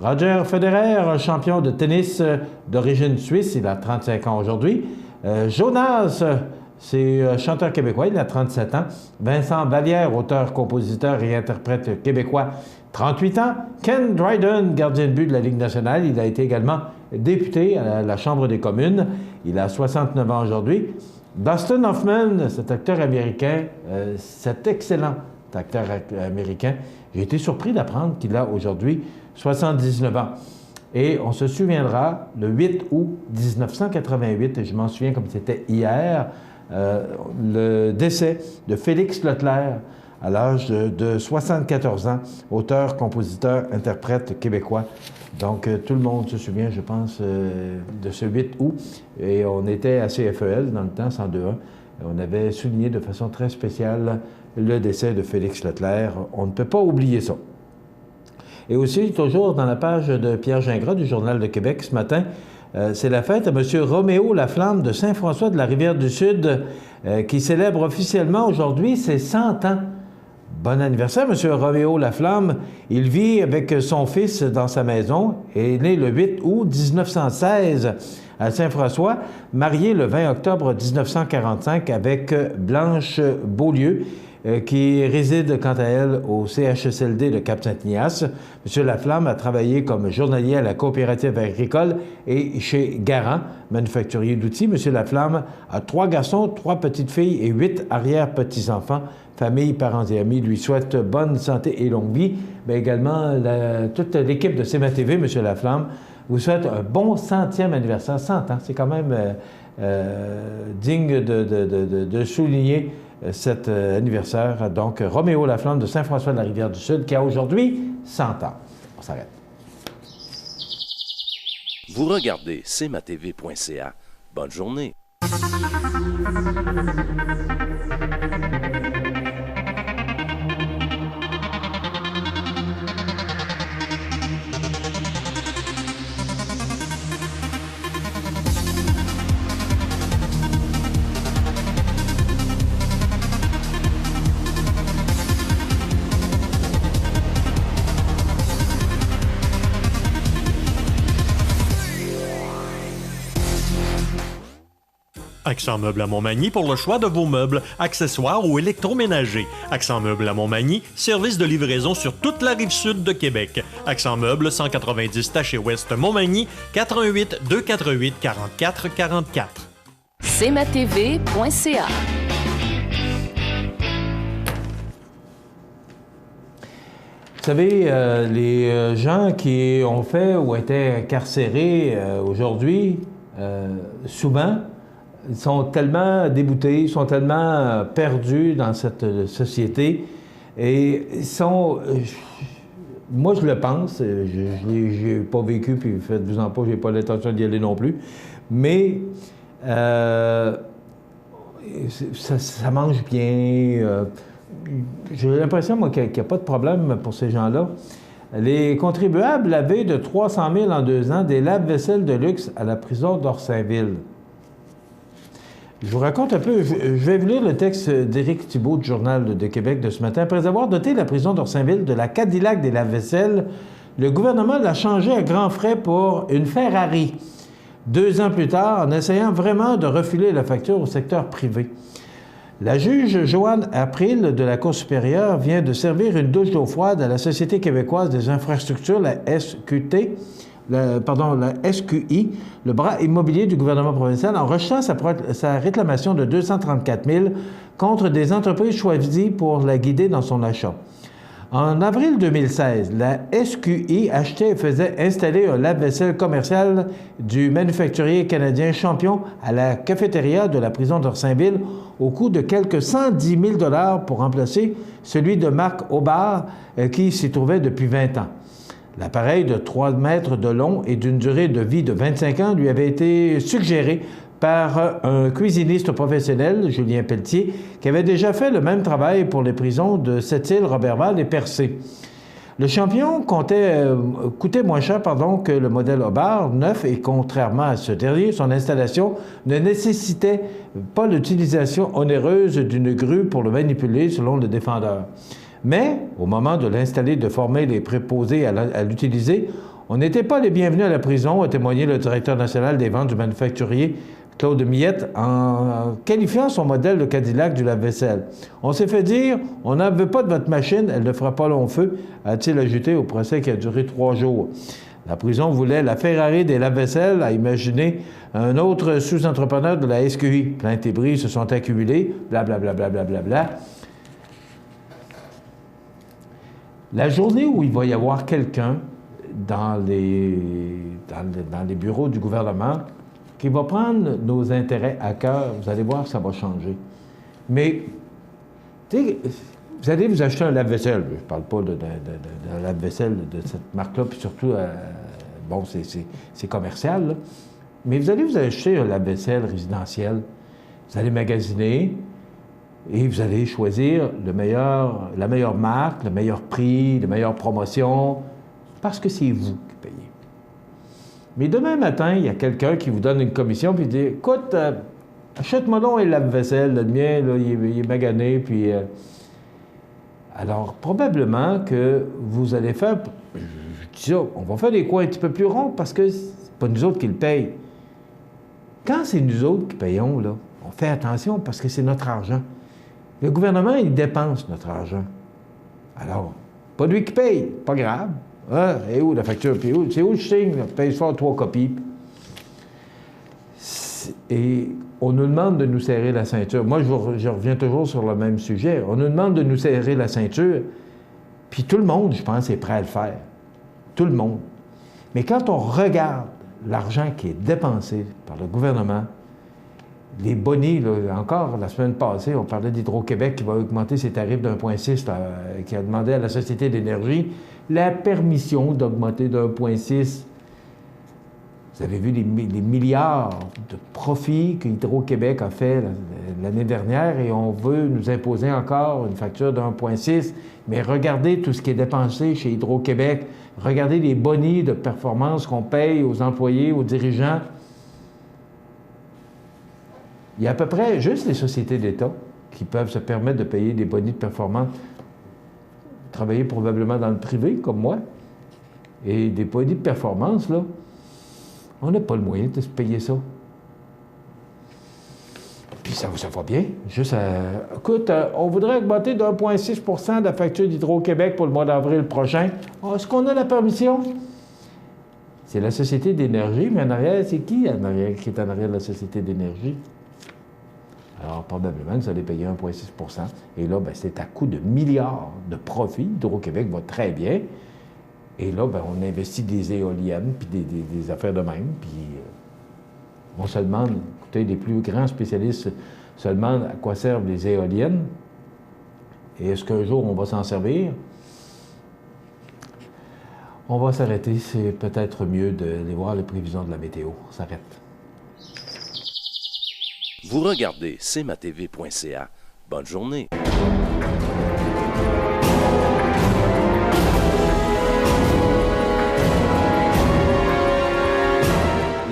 Roger Federer, champion de tennis d'origine suisse, il a 35 ans aujourd'hui. Jonas, c'est chanteur québécois, il a 37 ans. Vincent Vallière, auteur, compositeur et interprète québécois, 38 ans. Ken Dryden, gardien de but de la Ligue nationale, il a été également député à la Chambre des communes. Il a 69 ans aujourd'hui. Dustin Hoffman, cet acteur américain, cet excellent acteur américain, j'ai été surpris d'apprendre qu'il a aujourd'hui 79 ans. Et on se souviendra, le 8 août 1988, et je m'en souviens comme c'était hier, le décès de Félix Leclerc à l'âge de 74 ans, auteur, compositeur, interprète québécois. Donc, tout le monde se souvient, je pense, de ce 8 août. Et on était à CFEL dans le temps, 102.1. On avait souligné de façon très spéciale le décès de Félix Leclerc. On ne peut pas oublier ça. Et aussi, toujours dans la page de Pierre Gingras du Journal de Québec ce matin, c'est la fête à M. Roméo Laflamme de Saint-François de la Rivière-du-Sud qui célèbre officiellement aujourd'hui ses 100 ans. Bon anniversaire, M. Roméo Laflamme. Il vit avec son fils dans sa maison et est né le 8 août 1916 à Saint-François, marié le 20 octobre 1945 avec Blanche Beaulieu, qui réside quant à elle au CHSLD de Cap-Saint-Ignace. M. Laflamme a travaillé comme journalier à la coopérative agricole et chez Garant, manufacturier d'outils. M. Laflamme a 3 garçons, 3 petites filles et 8 arrière-petits-enfants. Famille, parents et amis lui souhaitent bonne santé et longue vie. Mais également, toute l'équipe de CMA-TV, M. Laflamme, vous souhaite un bon 100e anniversaire. 100 ans, c'est quand même digne de souligner cet anniversaire. Donc, Roméo Laflamme de Saint-François de la Rivière-du-Sud, qui a aujourd'hui 100 ans. On s'arrête. Vous regardez cmatv.ca. Bonne journée. Accent Meubles à Montmagny pour le choix de vos meubles, accessoires ou électroménagers. Accent Meubles à Montmagny, service de livraison sur toute la rive sud de Québec. Accent Meubles, 190 Taché-Ouest Montmagny, 88 248 44 44. cmatv.ca. Vous savez, les gens qui ont fait ou étaient incarcérés aujourd'hui, souvent, ils sont tellement déboutés, ils sont tellement perdus dans cette société et ils sont... moi, je le pense, je n'ai pas vécu, puis faites-vous-en pas, je n'ai pas l'intention d'y aller non plus, mais ça mange bien. J'ai l'impression, moi, qu'il n'y a pas de problème pour ces gens-là. Les contribuables avaient de 300 000 en 2 ans des lave-vaisselle de luxe à la prison d'Orsainville. Je vous raconte un peu, je vais vous lire le texte d'Éric Thibault du Journal de Québec de ce matin. Après avoir doté la prison d'Orsainville de la Cadillac des lave-vaisselle, le gouvernement l'a changé à grands frais pour une Ferrari. 2 ans plus tard, en essayant vraiment de refiler la facture au secteur privé. La juge Joanne April de la Cour supérieure vient de servir une douche d'eau froide à la Société québécoise des infrastructures, la SQI, le bras immobilier du gouvernement provincial, en rejetant sa réclamation de 234 000 contre des entreprises choisies pour la guider dans son achat. En avril 2016, la SQI achetait et faisait installer un lave-vaisselle commercial du manufacturier canadien Champion à la cafétéria de la prison d'Orsainville au coût de quelques 110 000 $ pour remplacer celui de Marc Aubard qui s'y trouvait depuis 20 ans. L'appareil de 3 mètres de long et d'une durée de vie de 25 ans lui avait été suggéré par un cuisiniste professionnel, Julien Pelletier, qui avait déjà fait le même travail pour les prisons de Sept-Îles, Roberval et Percé. Le Champion coûtait moins cher que le modèle Aubard neuf et contrairement à ce dernier, son installation ne nécessitait pas l'utilisation onéreuse d'une grue pour le manipuler selon le défendeur. Mais, au moment de l'installer, de former les préposés à l'utiliser, on n'était pas les bienvenus à la prison, a témoigné le directeur national des ventes du manufacturier, Claude Millette, en qualifiant son modèle de Cadillac du lave-vaisselle. On s'est fait dire, on n'en veut pas de votre machine, elle ne fera pas long feu, a-t-il ajouté au procès qui a duré 3 jours. La prison voulait la Ferrari des lave-vaisselles, a imaginé un autre sous-entrepreneur de la SQI. Plaintes et bris se sont accumulés, blablabla. La journée où il va y avoir quelqu'un dans les bureaux du gouvernement qui va prendre nos intérêts à cœur, vous allez voir que ça va changer. Mais, tu sais, vous allez vous acheter un lave-vaisselle. Je ne parle pas d'un lave-vaisselle de cette marque-là, puis surtout, bon, c'est commercial, là. Mais vous allez vous acheter un lave-vaisselle résidentiel. Vous allez magasiner et vous allez choisir la meilleure marque, le meilleur prix, la meilleure promotion, parce que c'est vous qui payez. Mais demain matin, il y a quelqu'un qui vous donne une commission puis il dit « Écoute, achète-moi donc un lave-vaisselle, le mien, là, il est magané, puis... Alors, probablement que vous allez faire... Je dis ça, on va faire des coins un petit peu plus ronds parce que c'est pas nous autres qui le payent. Quand c'est nous autres qui payons, là, on fait attention parce que c'est notre argent. Le gouvernement, il dépense notre argent. Alors, pas lui qui paye, pas grave. Ah, et où la facture? Puis où? C'est où je signe? Paye fort 3 copies. Et on nous demande de nous serrer la ceinture. Moi, je reviens toujours sur le même sujet. On nous demande de nous serrer la ceinture, puis tout le monde, je pense, est prêt à le faire. Tout le monde. Mais quand on regarde l'argent qui est dépensé par le gouvernement, les bonis, là, encore la semaine passée, on parlait d'Hydro-Québec qui va augmenter ses tarifs d'1,6, qui a demandé à la Société d'énergie la permission d'augmenter d'1,6. Vous avez vu les milliards de profits que Hydro-Québec a fait l'année dernière et on veut nous imposer encore une facture d'1,6. Mais regardez tout ce qui est dépensé chez Hydro-Québec. Regardez les bonis de performance qu'on paye aux employés, aux dirigeants. Il y a à peu près juste les sociétés d'État qui peuvent se permettre de payer des bonis de performance. Travailler probablement dans le privé, comme moi. Et des bonis de performance, là, on n'a pas le moyen de se payer ça. Puis ça va bien. Juste écoute, on voudrait augmenter de 1,6 % la facture d'Hydro-Québec pour le mois d'avril prochain. Est-ce qu'on a la permission? C'est la Société d'énergie, mais en arrière, c'est qui est en arrière de la Société d'énergie? Alors, probablement que vous allez payer 1,6 %. Et là, bien, c'est à coût de milliards de profits. Hydro-Québec va très bien. Et là, bien, on investit des éoliennes, puis des affaires de même. Puis on se demande, écoutez, les plus grands spécialistes se demandent à quoi servent les éoliennes. Et est-ce qu'un jour, on va s'en servir? On va s'arrêter. C'est peut-être mieux d'aller voir les prévisions de la météo. On s'arrête. Vous regardez cmatv.ca. Bonne journée.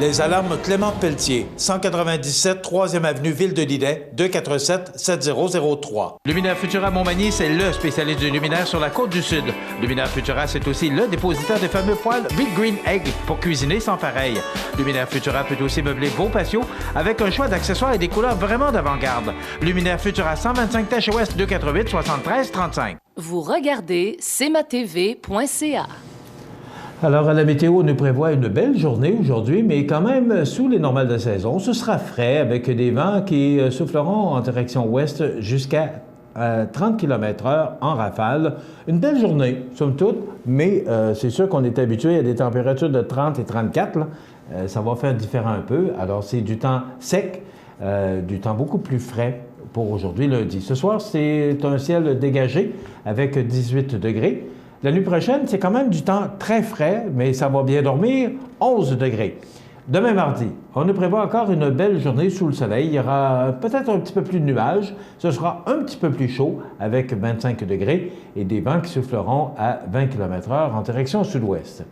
Les alarmes Clément Pelletier, 197 3e avenue Ville de Lillet, 247-7003. Luminaire Futura Montmagny, c'est le spécialiste du luminaire sur la côte du Sud. Luminaire Futura, c'est aussi le dépositaire des fameux poêles Big Green Egg pour cuisiner sans pareil. Luminaire Futura peut aussi meubler vos patios avec un choix d'accessoires et des couleurs vraiment d'avant-garde. Luminaire Futura, 125 Tache Ouest, 248-73-35. Vous regardez cmatv.ca. Alors, à la météo, on nous prévoit une belle journée aujourd'hui, mais quand même sous les normales de saison. Ce sera frais avec des vents qui souffleront en direction ouest jusqu'à 30 km/h en rafale. Une belle journée, somme toute, mais c'est sûr qu'on est habitué à des températures de 30 et 34. Là. Ça va faire différent un peu. Alors, c'est du temps sec, du temps beaucoup plus frais pour aujourd'hui, lundi. Ce soir, c'est un ciel dégagé avec 18 degrés. La nuit prochaine, c'est quand même du temps très frais, mais ça va bien dormir, 11 degrés. Demain mardi, on nous prévoit encore une belle journée sous le soleil. Il y aura peut-être un petit peu plus de nuages. Ce sera un petit peu plus chaud avec 25 degrés et des vents qui souffleront à 20 km/h en direction sud-ouest.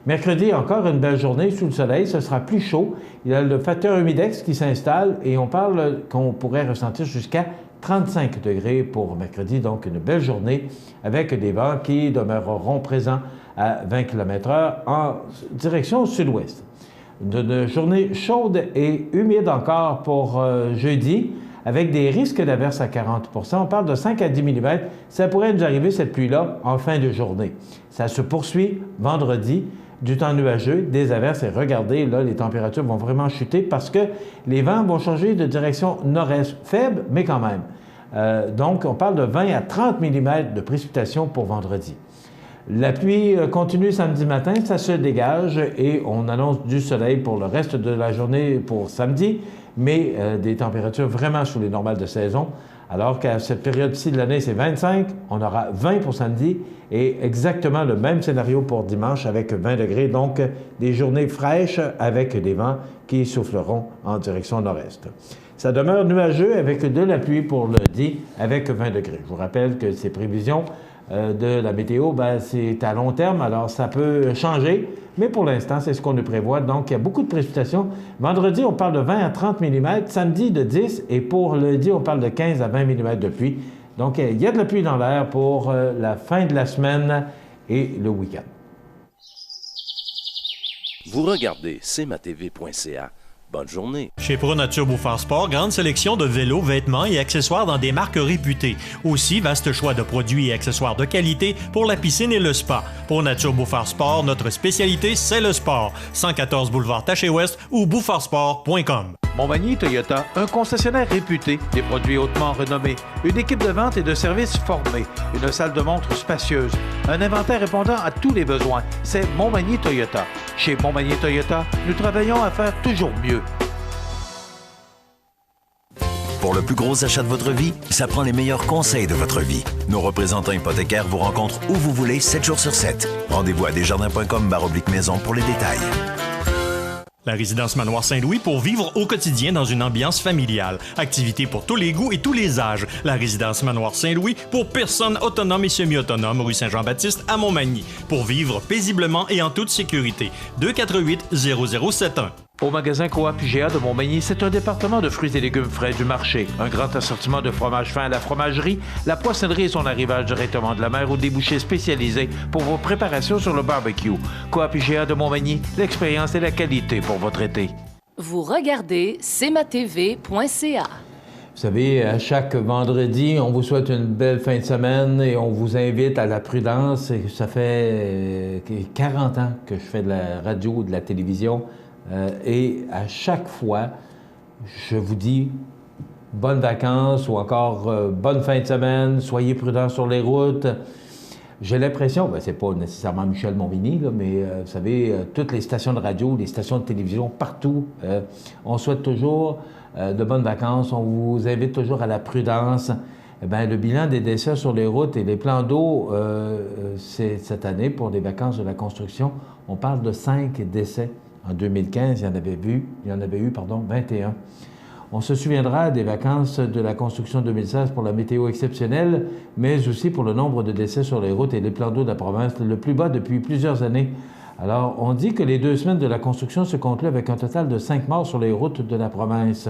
Mercredi, encore une belle journée sous le soleil. Ce sera plus chaud. Il y a le facteur humidex qui s'installe et on parle qu'on pourrait ressentir jusqu'à 35 degrés pour mercredi, donc une belle journée avec des vents qui demeureront présents à 20 km/h en direction sud-ouest. Une journée chaude et humide encore pour jeudi, avec des risques d'averses à 40 %. On parle de 5 à 10 mm. Ça pourrait nous arriver, cette pluie-là, en fin de journée. Ça se poursuit vendredi. Du temps nuageux, des averses, et regardez, là, les températures vont vraiment chuter parce que les vents vont changer de direction nord-est, faible, mais quand même. Donc, on parle de 20 à 30 mm de précipitations pour vendredi. La pluie continue samedi matin, ça se dégage et on annonce du soleil pour le reste de la journée pour samedi, mais des températures vraiment sous les normales de saison. Alors qu'à cette période-ci de l'année, c'est 25, on aura 20 pour samedi et exactement le même scénario pour dimanche avec 20 degrés. Donc, des journées fraîches avec des vents qui souffleront en direction nord-est. Ça demeure nuageux avec de la pluie pour lundi avec 20 degrés. Je vous rappelle que ces prévisions de la météo, c'est à long terme, alors ça peut changer, mais pour l'instant, c'est ce qu'on nous prévoit. Donc, il y a beaucoup de précipitations. Vendredi, on parle de 20 à 30 mm, samedi de 10, et pour lundi, on parle de 15 à 20 mm de pluie. Donc, il y a de la pluie dans l'air pour la fin de la semaine et le week-end. Vous regardez cmatv.ca. Bonne journée. Chez ProNature Bouffard Sport, grande sélection de vélos, vêtements et accessoires dans des marques réputées. Aussi, vaste choix de produits et accessoires de qualité pour la piscine et le spa. ProNature Bouffard Sport, notre spécialité, c'est le sport. 114 boulevard Taché-Ouest ou bouffardsport.com. Montmagny Toyota, un concessionnaire réputé, des produits hautement renommés, une équipe de vente et de services formée, une salle de montre spacieuse, un inventaire répondant à tous les besoins. C'est Montmagny Toyota. Chez Montmagny Toyota, nous travaillons à faire toujours mieux. Pour le plus gros achat de votre vie, ça prend les meilleurs conseils de votre vie. Nos représentants hypothécaires vous rencontrent où vous voulez, 7 jours sur 7. Rendez-vous à desjardins.com/maison pour les détails. La résidence Manoir Saint-Louis pour vivre au quotidien dans une ambiance familiale. Activités pour tous les goûts et tous les âges. La résidence Manoir Saint-Louis pour personnes autonomes et semi-autonomes, rue Saint-Jean-Baptiste à Montmagny. Pour vivre paisiblement et en toute sécurité. 248-0071. Au magasin Coop IGA de Montmagny, c'est un département de fruits et légumes frais du marché. Un grand assortiment de fromage fin à la fromagerie, la poissonnerie et son arrivage directement de la mer ou des bouchers spécialisés pour vos préparations sur le barbecue. Coop IGA de Montmagny, l'expérience et la qualité pour votre été. Vous regardez cmatv.ca. Vous savez, à chaque vendredi, on vous souhaite une belle fin de semaine et on vous invite à la prudence. Et ça fait 40 ans que je fais de la radio ou de la télévision. Et à chaque fois, je vous dis bonnes vacances ou encore bonne fin de semaine, soyez prudents sur les routes. J'ai l'impression, c'est pas nécessairement Michel Montminy, là, mais vous savez, toutes les stations de radio, les stations de télévision, partout, on souhaite toujours de bonnes vacances, on vous invite toujours à la prudence. Le bilan des décès sur les routes et les plans d'eau, c'est cette année, pour les vacances de la construction, on parle de 5 décès. En 2015, il y en avait eu 21. On se souviendra des vacances de la construction 2016 pour la météo exceptionnelle, mais aussi pour le nombre de décès sur les routes et les plans d'eau de la province, le plus bas depuis plusieurs années. Alors, on dit que les 2 semaines de la construction se concluent avec un total de 5 morts sur les routes de la province.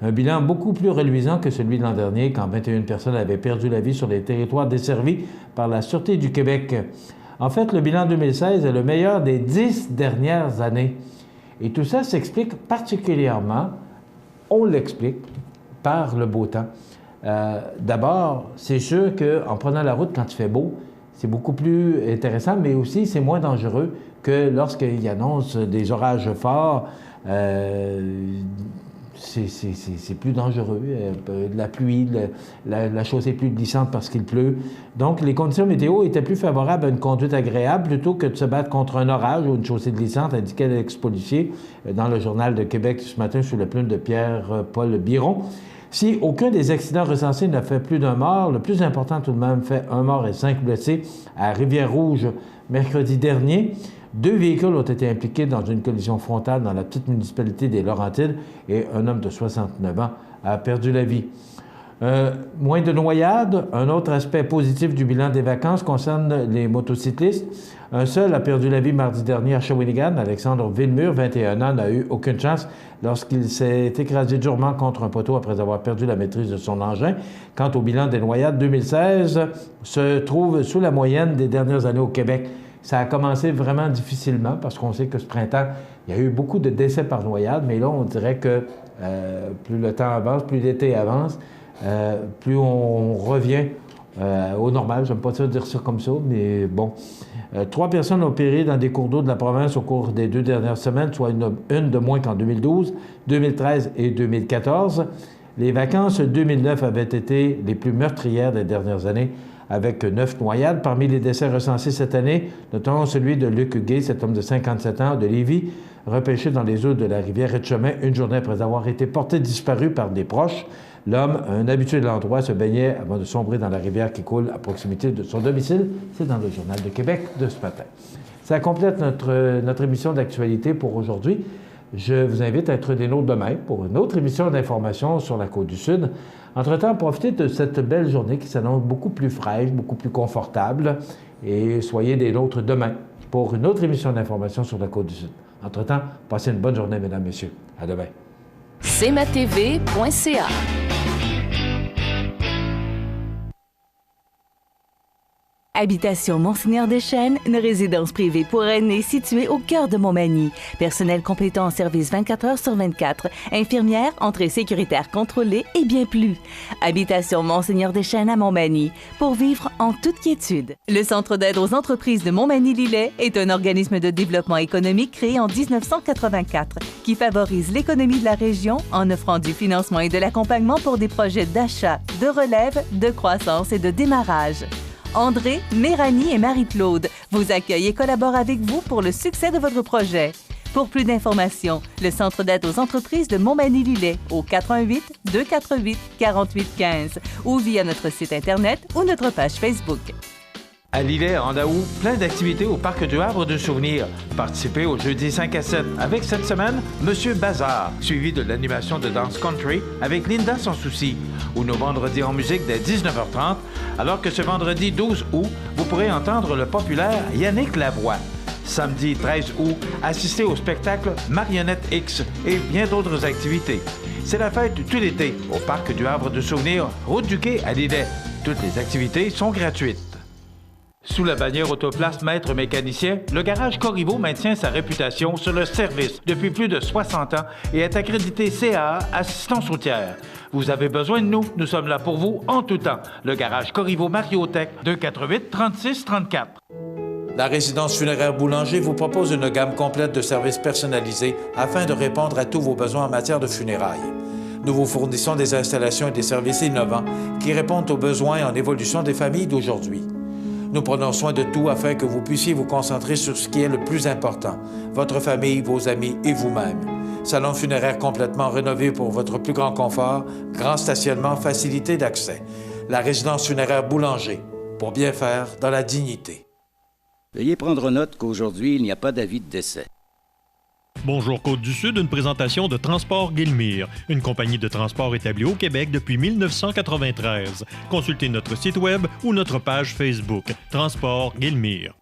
Un bilan beaucoup plus reluisant que celui de l'an dernier, quand 21 personnes avaient perdu la vie sur les territoires desservis par la Sûreté du Québec. En fait, le bilan 2016 est le meilleur des 10 dernières années. Et tout ça s'explique particulièrement, on l'explique, par le beau temps. D'abord, c'est sûr qu'en prenant la route quand il fait beau, c'est beaucoup plus intéressant, mais aussi c'est moins dangereux que lorsqu'il annonce des orages forts. C'est plus dangereux. La pluie, la chaussée est plus glissante parce qu'il pleut. Donc, les conditions météo étaient plus favorables à une conduite agréable plutôt que de se battre contre un orage ou une chaussée glissante, indiquait l'ex-policier dans le Journal de Québec ce matin sous la plume de Pierre-Paul Biron. Si aucun des accidents recensés n'a fait plus d'un mort, le plus important tout de même fait 1 mort et 5 blessés à Rivière-Rouge mercredi dernier. 2 véhicules ont été impliqués dans une collision frontale dans la petite municipalité des Laurentides et un homme de 69 ans a perdu la vie. Moins de noyades. Un autre aspect positif du bilan des vacances concerne les motocyclistes. Un seul a perdu la vie mardi dernier à Shawinigan. Alexandre Villemur, 21 ans, n'a eu aucune chance lorsqu'il s'est écrasé durement contre un poteau après avoir perdu la maîtrise de son engin. Quant au bilan des noyades, 2016 se trouve sous la moyenne des dernières années au Québec. Ça a commencé vraiment difficilement parce qu'on sait que ce printemps, il y a eu beaucoup de décès par noyade, mais là, on dirait que plus le temps avance, plus l'été avance, plus on revient au normal. J'aime pas ça dire ça comme ça, mais bon. 3 personnes ont péri dans des cours d'eau de la province au cours des 2 dernières semaines, soit une de moins qu'en 2012, 2013 et 2014. Les vacances 2009 avaient été les plus meurtrières des dernières années, avec 9 noyades. Parmi les décès recensés cette année, notons celui de Luc Gay, cet homme de 57 ans de Lévis, repêché dans les eaux de la rivière Etchemin une journée après avoir été porté disparu par des proches. L'homme, un habitué de l'endroit, se baignait avant de sombrer dans la rivière qui coule à proximité de son domicile. C'est dans le Journal de Québec de ce matin. Ça complète notre émission d'actualité pour aujourd'hui. Je vous invite à être des nôtres demain pour une autre émission d'information sur la Côte-du-Sud. Entre-temps, profitez de cette belle journée qui s'annonce beaucoup plus fraîche, beaucoup plus confortable et soyez des nôtres demain pour une autre émission d'information sur la Côte-du-Sud. Entre-temps, passez une bonne journée, mesdames, messieurs. À demain. cmatv.ca. Habitation Monseigneur Deschênes, une résidence privée pour aînés située au cœur de Montmagny. Personnel complétant en service 24 heures sur 24. Infirmière, entrée sécuritaire contrôlée et bien plus. Habitation Monseigneur Deschênes à Montmagny, pour vivre en toute quiétude. Le Centre d'aide aux entreprises de Montmagny-Lillet est un organisme de développement économique créé en 1984 qui favorise l'économie de la région en offrant du financement et de l'accompagnement pour des projets d'achat, de relève, de croissance et de démarrage. André, Méranie et Marie-Claude vous accueillent et collaborent avec vous pour le succès de votre projet. Pour plus d'informations, le Centre d'aide aux entreprises de Montmagny-Lillet au 418-248-4815 ou via notre site Internet ou notre page Facebook. À Lillet, en août, plein d'activités au Parc du Havre de Souvenirs. Participez au jeudi 5 à 7 avec cette semaine Monsieur Bazar, suivi de l'animation de danse country avec Linda Sans Souci, ou nos vendredis en musique dès 19h30, alors que ce vendredi 12 août, vous pourrez entendre le populaire Yannick Lavoie. Samedi 13 août, assistez au spectacle Marionnette X et bien d'autres activités. C'est la fête tout l'été au Parc du Havre de Souvenirs, route du Quai à Lillet. Toutes les activités sont gratuites. Sous la bannière Autoplace Maître Mécanicien, le garage Corriveau maintient sa réputation sur le service depuis plus de 60 ans et est accrédité CAA Assistance routière. Vous avez besoin de nous, nous sommes là pour vous en tout temps. Le garage Corriveau Mariotech, 248-3634. La résidence funéraire Boulanger vous propose une gamme complète de services personnalisés afin de répondre à tous vos besoins en matière de funérailles. Nous vous fournissons des installations et des services innovants qui répondent aux besoins en évolution des familles d'aujourd'hui. Nous prenons soin de tout afin que vous puissiez vous concentrer sur ce qui est le plus important, votre famille, vos amis et vous-même. Salon funéraire complètement rénové pour votre plus grand confort, grand stationnement, facilité d'accès. La résidence funéraire Boulanger, pour bien faire dans la dignité. Veuillez prendre note qu'aujourd'hui, il n'y a pas d'avis de décès. Bonjour Côte-du-Sud, une présentation de Transport Guillemire, une compagnie de transport établie au Québec depuis 1993. Consultez notre site web ou notre page Facebook, Transport Guillemire.